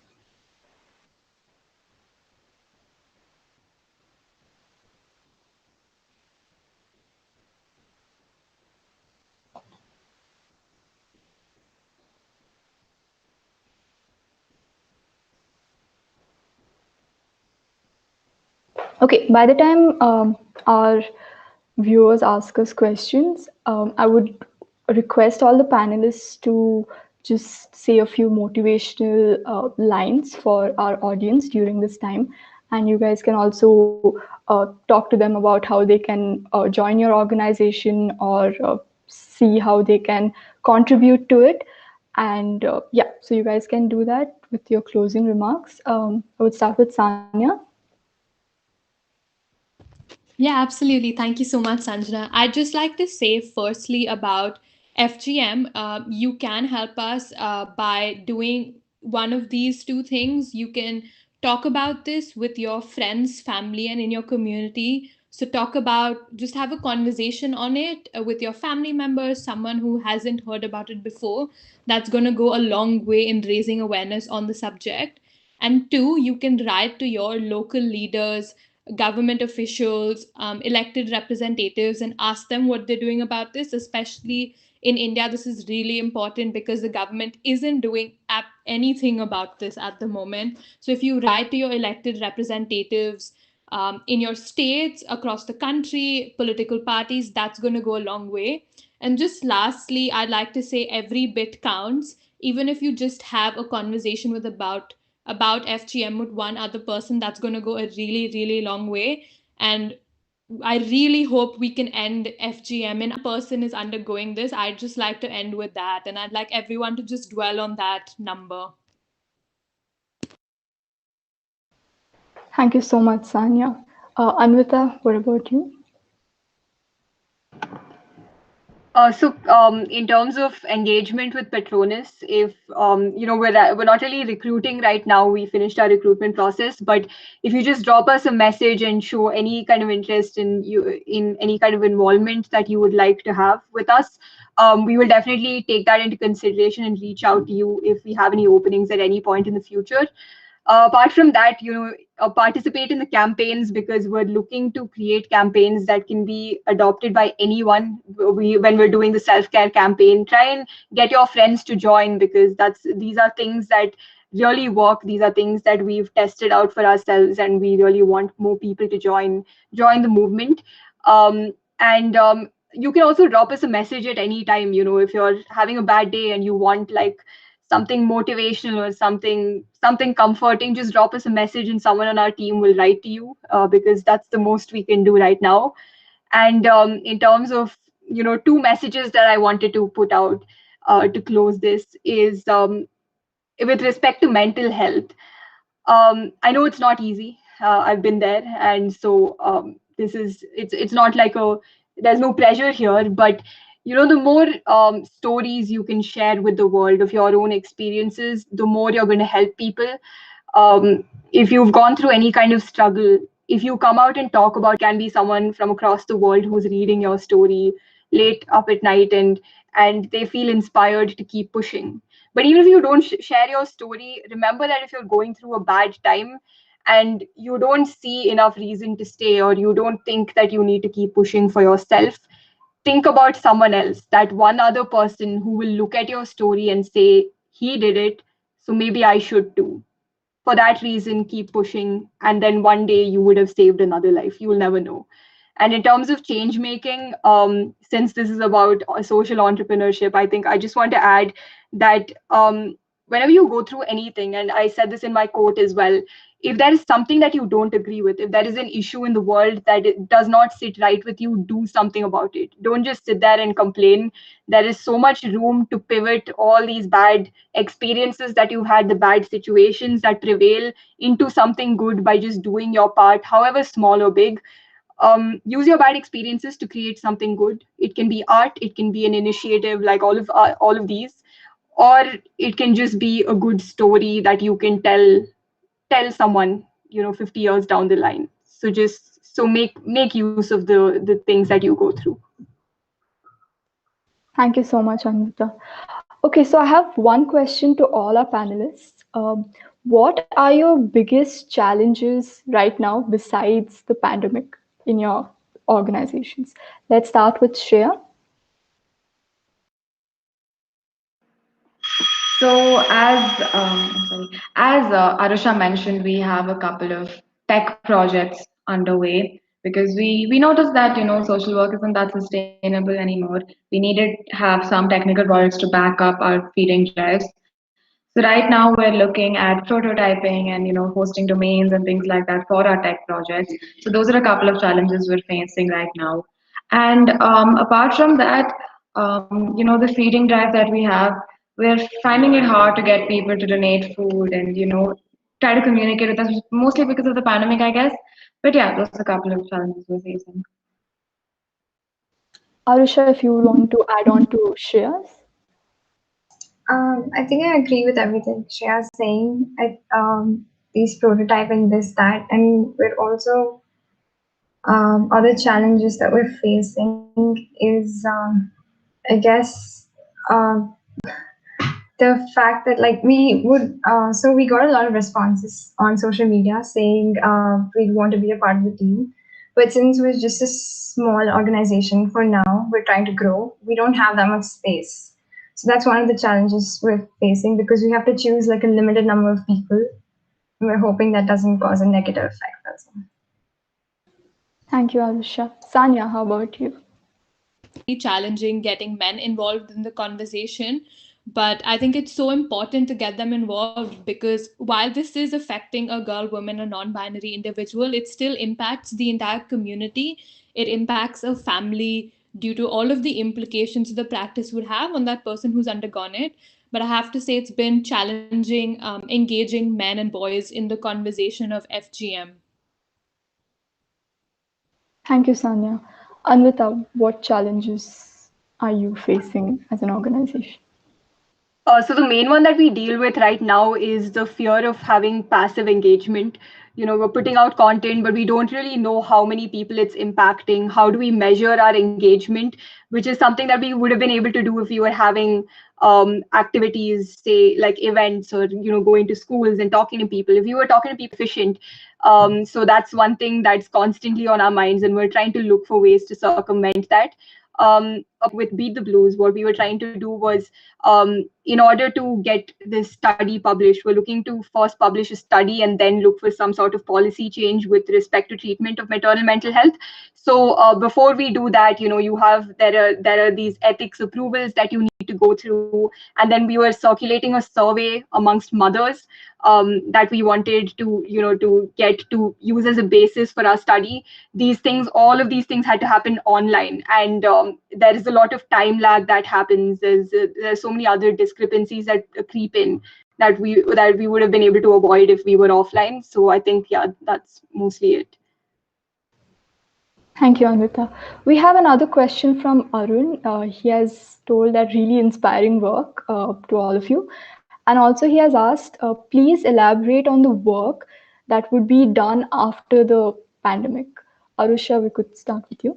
Okay, by the time our viewers ask us questions, I would request all the panelists to just say a few motivational lines for our audience during this time. And you guys can also talk to them about how they can join your organization or see how they can contribute to it. And yeah, so you guys can do that with your closing remarks. I would start with Sanya. Yeah, absolutely. Thank you so much, Sanjana. I'd just like to say, firstly, about FGM. You can help us by doing one of these two things. You can talk about this with your friends, family, and in your community. So, talk about, just have a conversation on it with your family members, someone who hasn't heard about it before. That's going to go a long way in raising awareness on the subject. And two, you can write to your local leaders, government officials, elected representatives, and ask them what they're doing about this. Especially in India, this is really important because the government isn't doing anything about this at the moment. So if you write to your elected representatives in your states, across the country, political parties, that's going to go a long way. And just lastly, I'd like to say every bit counts. Even if you just have a conversation with about FGM with one other person, that's going to go a really, really long way. And I really hope we can end FGM and person is undergoing this. I'd just like to end with that. And I'd like everyone to just dwell on that number. Thank you so much, Sanya. Anvita, what about you? In terms of engagement with Petronas, if we're not really recruiting right now, we finished our recruitment process. But if you just drop us a message and show any kind of interest in any kind of involvement that you would like to have with us, we will definitely take that into consideration and reach out to you if we have any openings at any point in the future. Apart from that, participate in the campaigns, because we're looking to create campaigns that can be adopted by anyone. When we're doing the self-care campaign, try and get your friends to join, because these are things that really work. These are things that we've tested out for ourselves, and we really want more people to join the movement. And You can also drop us a message at any time. If you're having a bad day and you want like something motivational or something comforting, just drop us a message and someone on our team will write to you, because that's the most we can do right now. And in terms of two messages that I wanted to put out to close this is, with respect to mental health. I know it's not easy. I've been there, and so it's not like there's no pressure here, but the more stories you can share with the world of your own experiences, the more you're going to help people. If you've gone through any kind of struggle, if you come out and talk about, can be someone from across the world who's reading your story late up at night, and they feel inspired to keep pushing. But even if you don't share your story, remember that if you're going through a bad time and you don't see enough reason to stay, or you don't think that you need to keep pushing for yourself, think about someone else, that one other person who will look at your story and say, he did it, so maybe I should too. For that reason, keep pushing, and then one day you would have saved another life. You will never know. And in terms of change making, since this is about social entrepreneurship, I think I just want to add that whenever you go through anything, and I said this in my quote as well, if there is something that you don't agree with, if there is an issue in the world that it does not sit right with you, do something about it. Don't just sit there and complain. There is so much room to pivot all these bad experiences that you've had, the bad situations that prevail, into something good by just doing your part, however small or big. Use your bad experiences to create something good. It can be art, it can be an initiative like all of these, or it can just be a good story that you can tell someone, 50 years down the line. So just so make use of the things that you go through. Thank you so much, Anvita. Okay, so I have one question to all our panelists. What are your biggest challenges right now besides the pandemic in your organizations? Let's start with Shreya. So as Arusha mentioned, we have a couple of tech projects underway because we noticed that social work isn't that sustainable anymore. We needed to have some technical projects to back up our feeding drives. So right now we're looking at prototyping and hosting domains and things like that for our tech projects. So those are a couple of challenges we're facing right now. And apart from that, the feeding drive that we have, we're finding it hard to get people to donate food and try to communicate with us, mostly because of the pandemic, I guess. But yeah, those are a couple of challenges we're facing. Arusha, if you want to add on to Shreya's. I think I agree with everything Shreya's saying. These prototyping, this, that, and we're also other challenges that we're facing is, I guess, uh, the fact that like we would, so we got a lot of responses on social media saying we want to be a part of the team, but since we're just a small organization for now, we're trying to grow. We don't have that much space. So that's one of the challenges we're facing because we have to choose like a limited number of people. We're hoping that doesn't cause a negative effect. That's all. Thank you, Arusha. Sanya, how about you? Challenging getting men involved in the conversation, but I think it's so important to get them involved because while this is affecting a girl, woman, or non-binary individual, it still impacts the entire community. It impacts a family due to all of the implications the practice would have on that person who's undergone it. But I have to say it's been challenging engaging men and boys in the conversation of FGM. Thank you, Sanya. Anvita, what challenges are you facing as an organization? So the main one that we deal with right now is the fear of having passive engagement. We're putting out content, but we don't really know how many people it's impacting. How do we measure our engagement, which is something that we would have been able to do if we were having activities, say like events, or going to schools and talking to people. If we were talking to people efficient, so that's one thing that's constantly on our minds, and we're trying to look for ways to circumvent that. With Beat the Blues, what we were trying to do was, in order to get this study published, we're looking to first publish a study and then look for some sort of policy change with respect to treatment of maternal mental health. So before we do that, there are these ethics approvals that you need to go through, and then we were circulating a survey amongst mothers that we wanted to get to use as a basis for our study. All of these things had to happen online, and there is a lot of time lag that happens. There's so many other discrepancies that creep in that we would have been able to avoid if we were offline. So I think, yeah, that's mostly it. Thank you, Anvita. We have another question from Arun. He has told that really inspiring work to all of you. And also, he has asked, please elaborate on the work that would be done after the pandemic. Arusha, we could start with you.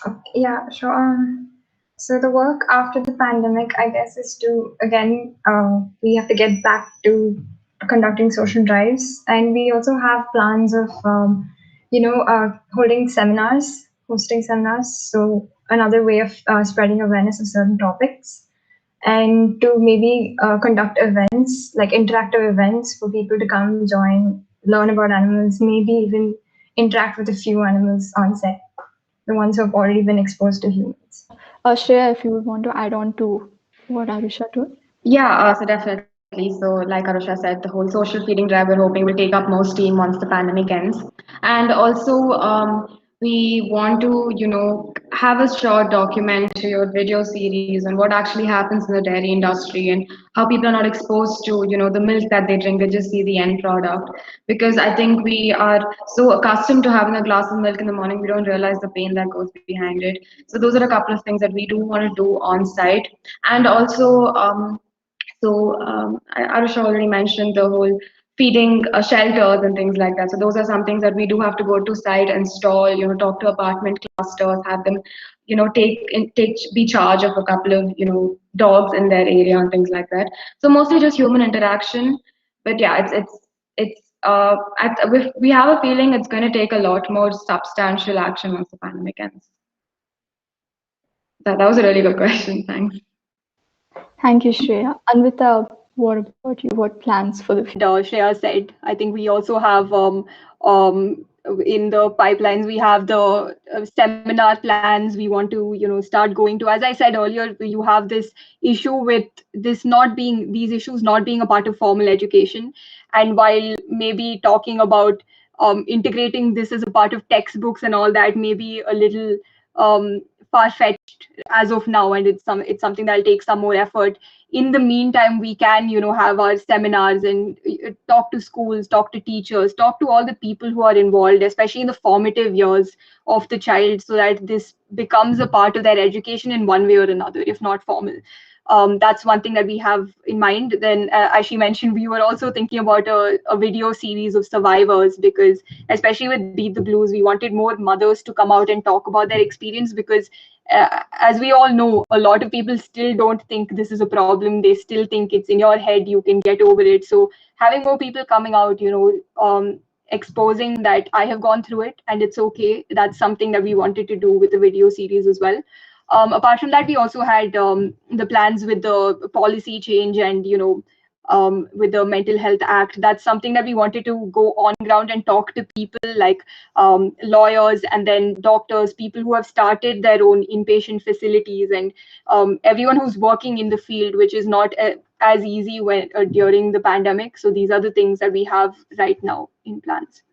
Okay, yeah, sure. So the work after the pandemic, I guess, is to again, we have to get back to conducting social drives, and we also have plans of, holding seminars, hosting seminars. So another way of spreading awareness of certain topics, and to maybe conduct events like interactive events for people to come join, learn about animals, maybe even interact with a few animals on set, the ones who have already been exposed to humans. Shreya, if you would want to add on to what Arusha told. Yeah, so definitely. So, like Arusha said, the whole social feeding drive we're hoping will take up more steam once the pandemic ends. And also, we want to, have a short documentary or video series on what actually happens in the dairy industry and how people are not exposed to, the milk that they drink. They just see the end product. Because I think we are so accustomed to having a glass of milk in the morning, we don't realize the pain that goes behind it. So those are a couple of things that we do want to do on site. And also, Arusha already mentioned the whole feeding shelters and things like that. So those are some things that we do have to go to site, install, talk to apartment clusters, have them, be charge of a couple of, dogs in their area and things like that. So mostly just human interaction. But yeah, we have a feeling it's going to take a lot more substantial action once the pandemic ends. That was a really good question. Thanks. Thank you, Shreya. Anvita, what about you? What plans for the future? Shreya said, I think we also have in the pipelines, we have the seminar plans we want to start going to. As I said earlier, you have this issue with these issues not being a part of formal education, and while maybe talking about integrating this as a part of textbooks and all that may be a little far-fetched as of now, and it's something that'll take some more effort. In the meantime, we can have our seminars and talk to schools, talk to teachers, talk to all the people who are involved, especially in the formative years of the child, so that this becomes a part of their education in one way or another, if not formal. That's one thing that we have in mind. Then, as she mentioned, we were also thinking about a video series of survivors, because especially with Beat the Blues, we wanted more mothers to come out and talk about their experience, because as we all know, a lot of people still don't think this is a problem. They still think it's in your head, you can get over it. So having more people coming out, exposing that I have gone through it and it's okay, that's something that we wanted to do with the video series as well. Apart from that, we also had the plans with the policy change and with the Mental Health Act. That's something that we wanted to go on ground and talk to people like lawyers and then doctors, people who have started their own inpatient facilities, and everyone who's working in the field, which is not as easy when during the pandemic. So these are the things that we have right now in plans.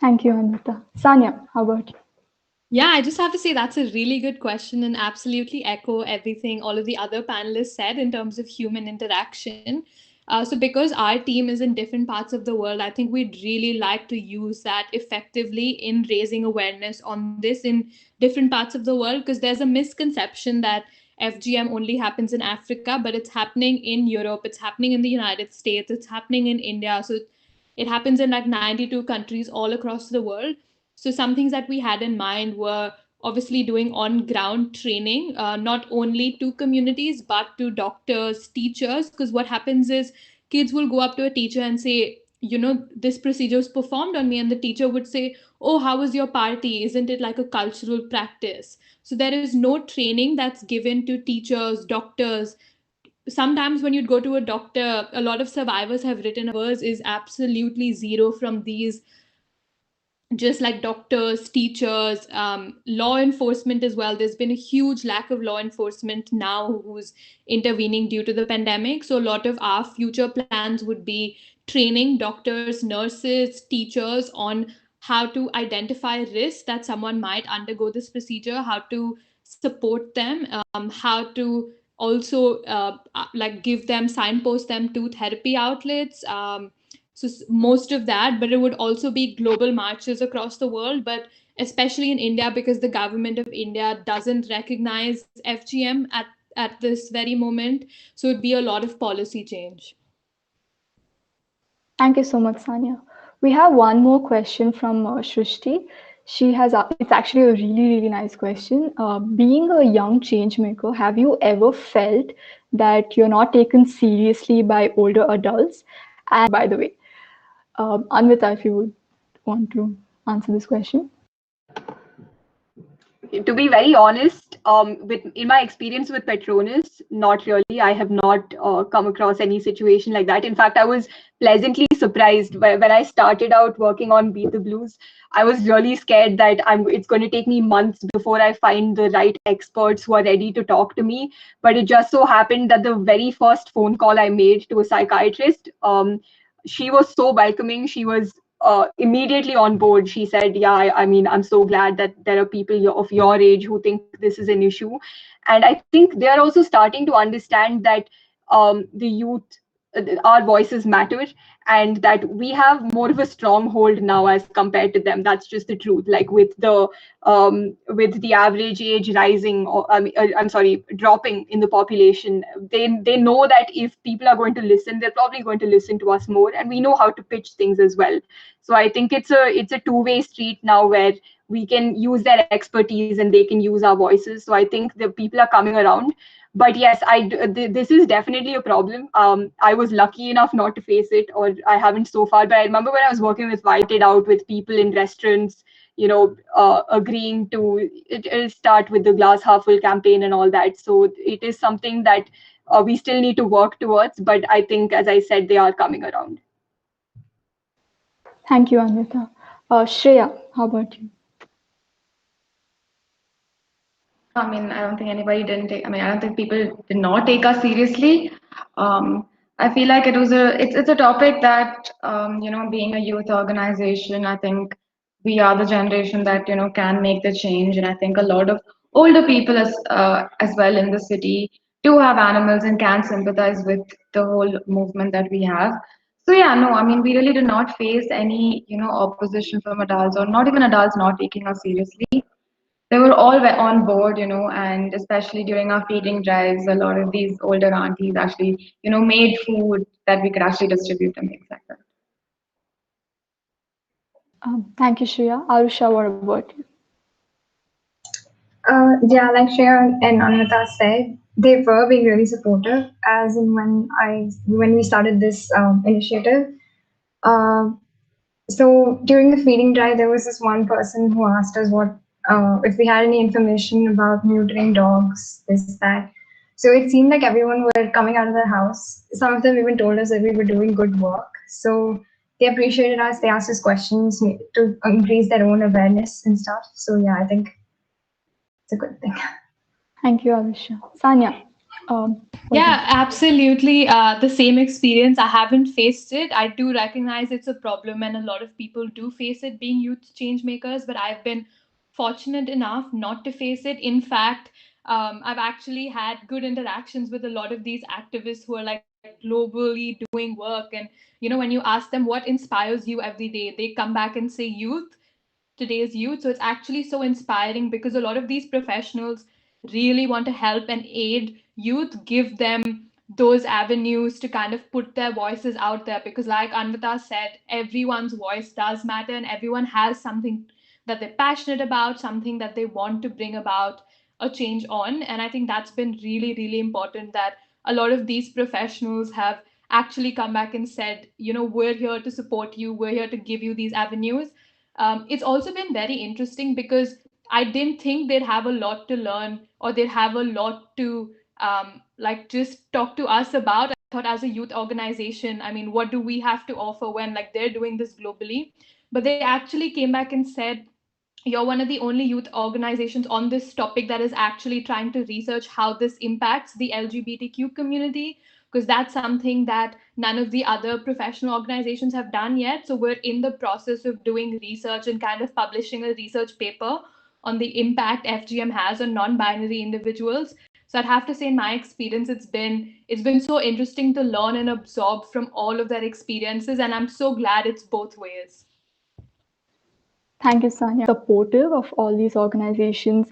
Thank you, Anvita. Sanya, how about you? Yeah, I just have to say that's a really good question and absolutely echo everything all of the other panelists said in terms of human interaction. So, because our team is in different parts of the world, I think we'd really like to use that effectively in raising awareness on this in different parts of the world, because there's a misconception that FGM only happens in Africa, but it's happening in Europe, it's happening in the United States, it's happening in India. So, it happens in like 92 countries all across the world. So some things that we had in mind were obviously doing on ground training, not only to communities, but to doctors, teachers, because what happens is kids will go up to a teacher and say, this procedure was performed on me. And the teacher would say, oh, how was your party? Isn't it like a cultural practice? So there is no training that's given to teachers, doctors. Sometimes when you'd go to a doctor, a lot of survivors have written numbers is absolutely zero from these, just like doctors, teachers, law enforcement as well. There's been a huge lack of law enforcement now who's intervening due to the pandemic. So a lot of our future plans would be training doctors, nurses, teachers on how to identify risks that someone might undergo this procedure, how to support them, how to also like give them, signpost them to therapy outlets. So most of that, but it would also be global marches across the world, but especially in India, because the government of India doesn't recognize FGM at this very moment. So it'd be a lot of policy change. Thank you so much, Sanya. We have one more question from Shrishti. She has, it's actually a really, really nice question. Being a young change maker, have you ever felt that you're not taken seriously by older adults? And by the way, Anvita, if you would want to answer this question. To be very honest, in my experience with Petronas, not really. I have not come across any situation like that. In fact, I was pleasantly surprised when I started out working on Beat the Blues. I was really scared that it's going to take me months before I find the right experts who are ready to talk to me. But it just so happened that the very first phone call I made to a psychiatrist, she was so welcoming. She was immediately on board. She said, "Yeah, I mean, I'm so glad that there are people of your age who think this is an issue," and I think they are also starting to understand that the youth, our voices matter, and that we have more of a stronghold now as compared to them. That's just the truth. Like with the average age rising, or I'm sorry, dropping in the population, they know that if people are going to listen, they're probably going to listen to us more, and we know how to pitch things as well. So I think it's a two-way street now where we can use their expertise and they can use our voices. So I think the people are coming around. But yes, this is definitely a problem. I was lucky enough not to face it, or I haven't so far. But I remember when I was working with White It Out with people in restaurants, agreeing to start with the glass half full campaign and all that. So it is something that we still need to work towards. But I think, as I said, they are coming around. Thank you, Anvita. Shreya, how about you? I mean, I don't think anybody didn't take. I mean, I don't think people did not take us seriously. I feel like it's a topic that being a youth organization, I think we are the generation that can make the change, and I think a lot of older people as well in the city do have animals and can sympathize with the whole movement that we have. So yeah, no, I mean, we really did not face any opposition from adults, or not even adults not taking us seriously. They were all on board, and especially during our feeding drives, a lot of these older aunties actually, made food that we could actually distribute and things like that. Thank you, Shreya. Arusha, what about you? Yeah, like Shreya and Anvita said, they were being really supportive. As in when we started this initiative, uh, so during the feeding drive, there was this one person who asked us what if we had any information about neutering dogs, this that. So it seemed like everyone were coming out of their house. Some of them even told us that we were doing good work. So they appreciated us. They asked us questions to increase their own awareness and stuff. So yeah, I think it's a good thing. Thank you, Arusha. Sanya, what Yeah, absolutely. The same experience. I haven't faced it. I do recognize it's a problem, and a lot of people do face it being youth change makers, but I've been fortunate enough not to face it. In fact, I've actually had good interactions with a lot of these activists who are like globally doing work. And, when you ask them what inspires you every day, they come back and say youth, today's youth. So it's actually so inspiring because a lot of these professionals really want to help and aid youth, give them those avenues to kind of put their voices out there. Because, like Anvita said, everyone's voice does matter and everyone has something that they're passionate about, something that they want to bring about a change on. And I think that's been really, really important that a lot of these professionals have actually come back and said, we're here to support you, we're here to give you these avenues. It's also been very interesting because I didn't think they'd have a lot to learn or they'd have a lot to like just talk to us about. I thought as a youth organization, I mean, what do we have to offer when like they're doing this globally? But they actually came back and said, you're one of the only youth organizations on this topic that is actually trying to research how this impacts the LGBTQ community, because that's something that none of the other professional organizations have done yet. So we're in the process of doing research and kind of publishing a research paper on the impact FGM has on non-binary individuals. So I'd have to say, in my experience, it's been so interesting to learn and absorb from all of their experiences, and I'm so glad it's both ways. Thank you, Sanya. Supportive of all these organizations.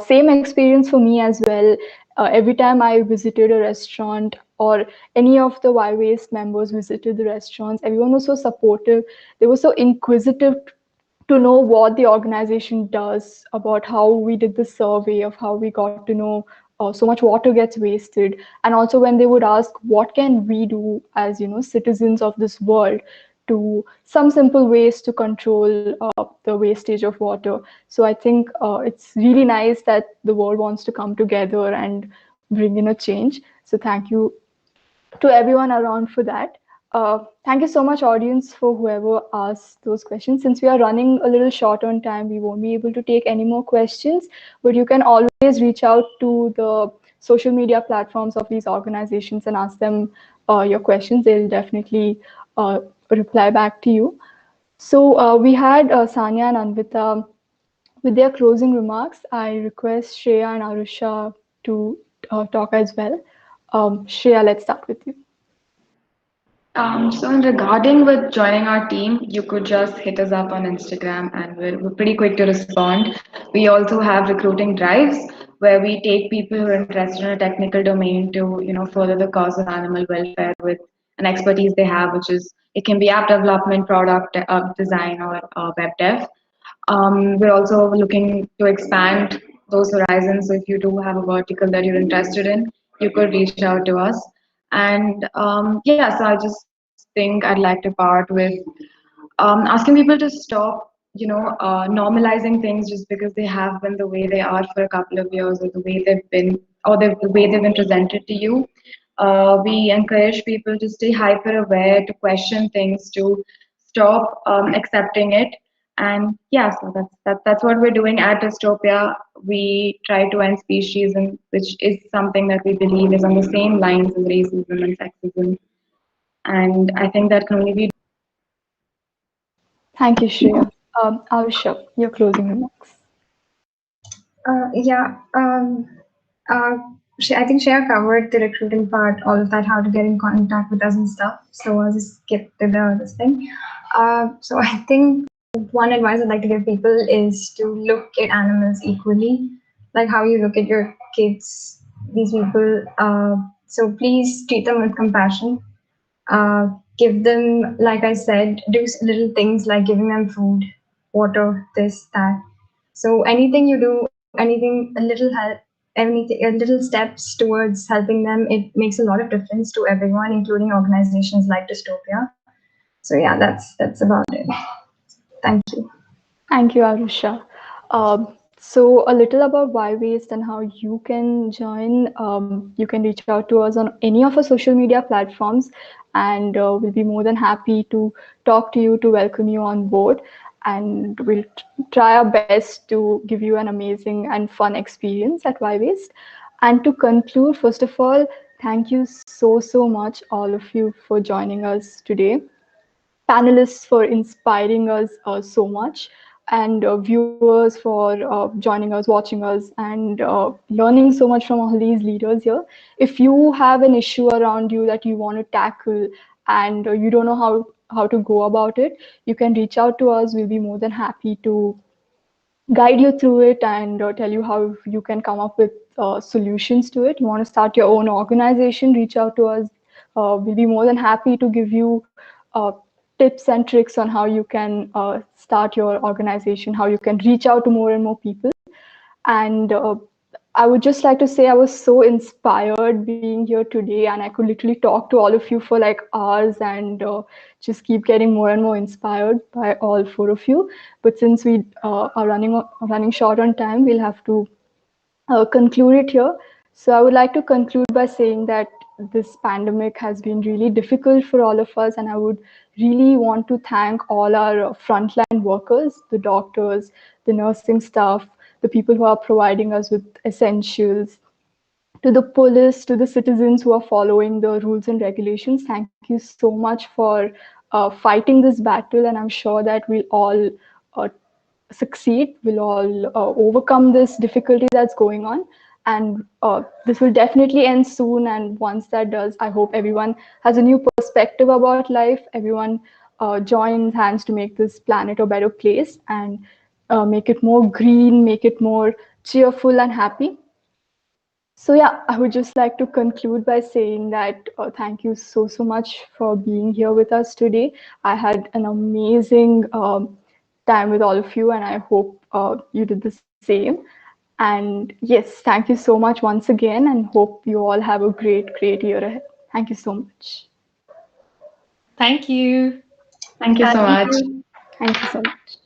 Same experience for me as well. Every time I visited a restaurant or any of the Y Waste members visited the restaurants, everyone was so supportive. They were so inquisitive to know what the organization does, about how we did the survey, of how we got to know so much water gets wasted, and also when they would ask what can we do as citizens of this world to some simple ways to control the wastage of water. So I think it's really nice that the world wants to come together and bring in a change. So thank you to everyone around for that. Thank you so much, audience, for whoever asked those questions. Since we are running a little short on time, we won't be able to take any more questions, but you can always reach out to the social media platforms of these organizations and ask them your questions. They'll definitely reply back to you. So we had Sanya and Anvita with their closing remarks. I request Shreya and Arusha to talk as well. Shreya, let's start with you. So in regarding with joining our team, you could just hit us up on Instagram and we're pretty quick to respond. We also have recruiting drives where we take people who are interested in a technical domain to, further the cause of animal welfare with an expertise they have, which is it can be app development, product design, or web dev. We're also looking to expand those horizons. So if you do have a vertical that you're interested in, you could reach out to us. And yeah, so I just think I'd like to part with asking people to stop, normalizing things just because they have been the way they are for a couple of years, or the way they've been, or the way they've been presented to you. We encourage people to stay hyper aware, to question things, to stop accepting it. And yeah, so that's what we're doing at Dystopia. We try to end speciesism, which is something that we believe is on the same lines as racism and sexism. And I think that can only be. Thank you, Shreya. Arusha, your closing remarks. Yeah. Uh, I think Shreya covered the recruiting part, all of that, how to get in contact with us and stuff. So I'll just skip to this thing. So I think one advice I'd like to give people is to look at animals equally, like how you look at your kids, these people. So please treat them with compassion. Uh, Give them, like I said, do little things like giving them food, water, this, that. So anything you do, anything, a little help, anything, little steps towards helping them, it makes a lot of difference to everyone, including organizations like Dystopia. So yeah, that's about it. Thank you. Thank you, Arusha. So a little about Why Waste and how you can join. You can reach out to us on any of our social media platforms, and we'll be more than happy to talk to you, to welcome you on board, and we'll try our best to give you an amazing and fun experience at Why Waste. And to conclude, first of all, thank you so much, all of you, for joining us today, panelists for inspiring us so much, and viewers for joining us, watching us, and learning so much from all these leaders here. If you have an issue around you that you want to tackle and you don't know how to go about it, you can reach out to us. We'll be more than happy to guide you through it and tell you how you can come up with solutions to it. You want to start your own organization, reach out to us. We'll be more than happy to give you tips and tricks on how you can start your organization, how you can reach out to more and more people. And I would just like to say I was so inspired being here today, and I could literally talk to all of you for like hours and just keep getting more and more inspired by all four of you. But since we are running short on time, we'll have to conclude it here. So I would like to conclude by saying that this pandemic has been really difficult for all of us, and I would really want to thank all our frontline workers, the doctors, the nursing staff, the people who are providing us with essentials, to the police, to the citizens who are following the rules and regulations. Thank you so much for fighting this battle, and I'm sure that we'll all uh, succeed. We'll all overcome this difficulty that's going on. And this will definitely end soon. And once that does, I hope everyone has a new perspective about life. Everyone joins hands to make this planet a better place and make it more green, make it more cheerful and happy. So yeah, I would just like to conclude by saying that thank you so much for being here with us today. I had an amazing time with all of you, and I hope you did the same. And yes, thank you so much once again, and hope you all have a great year ahead. Thank you so much. Thank you. Thank you so Thank much. you. Thank you so much.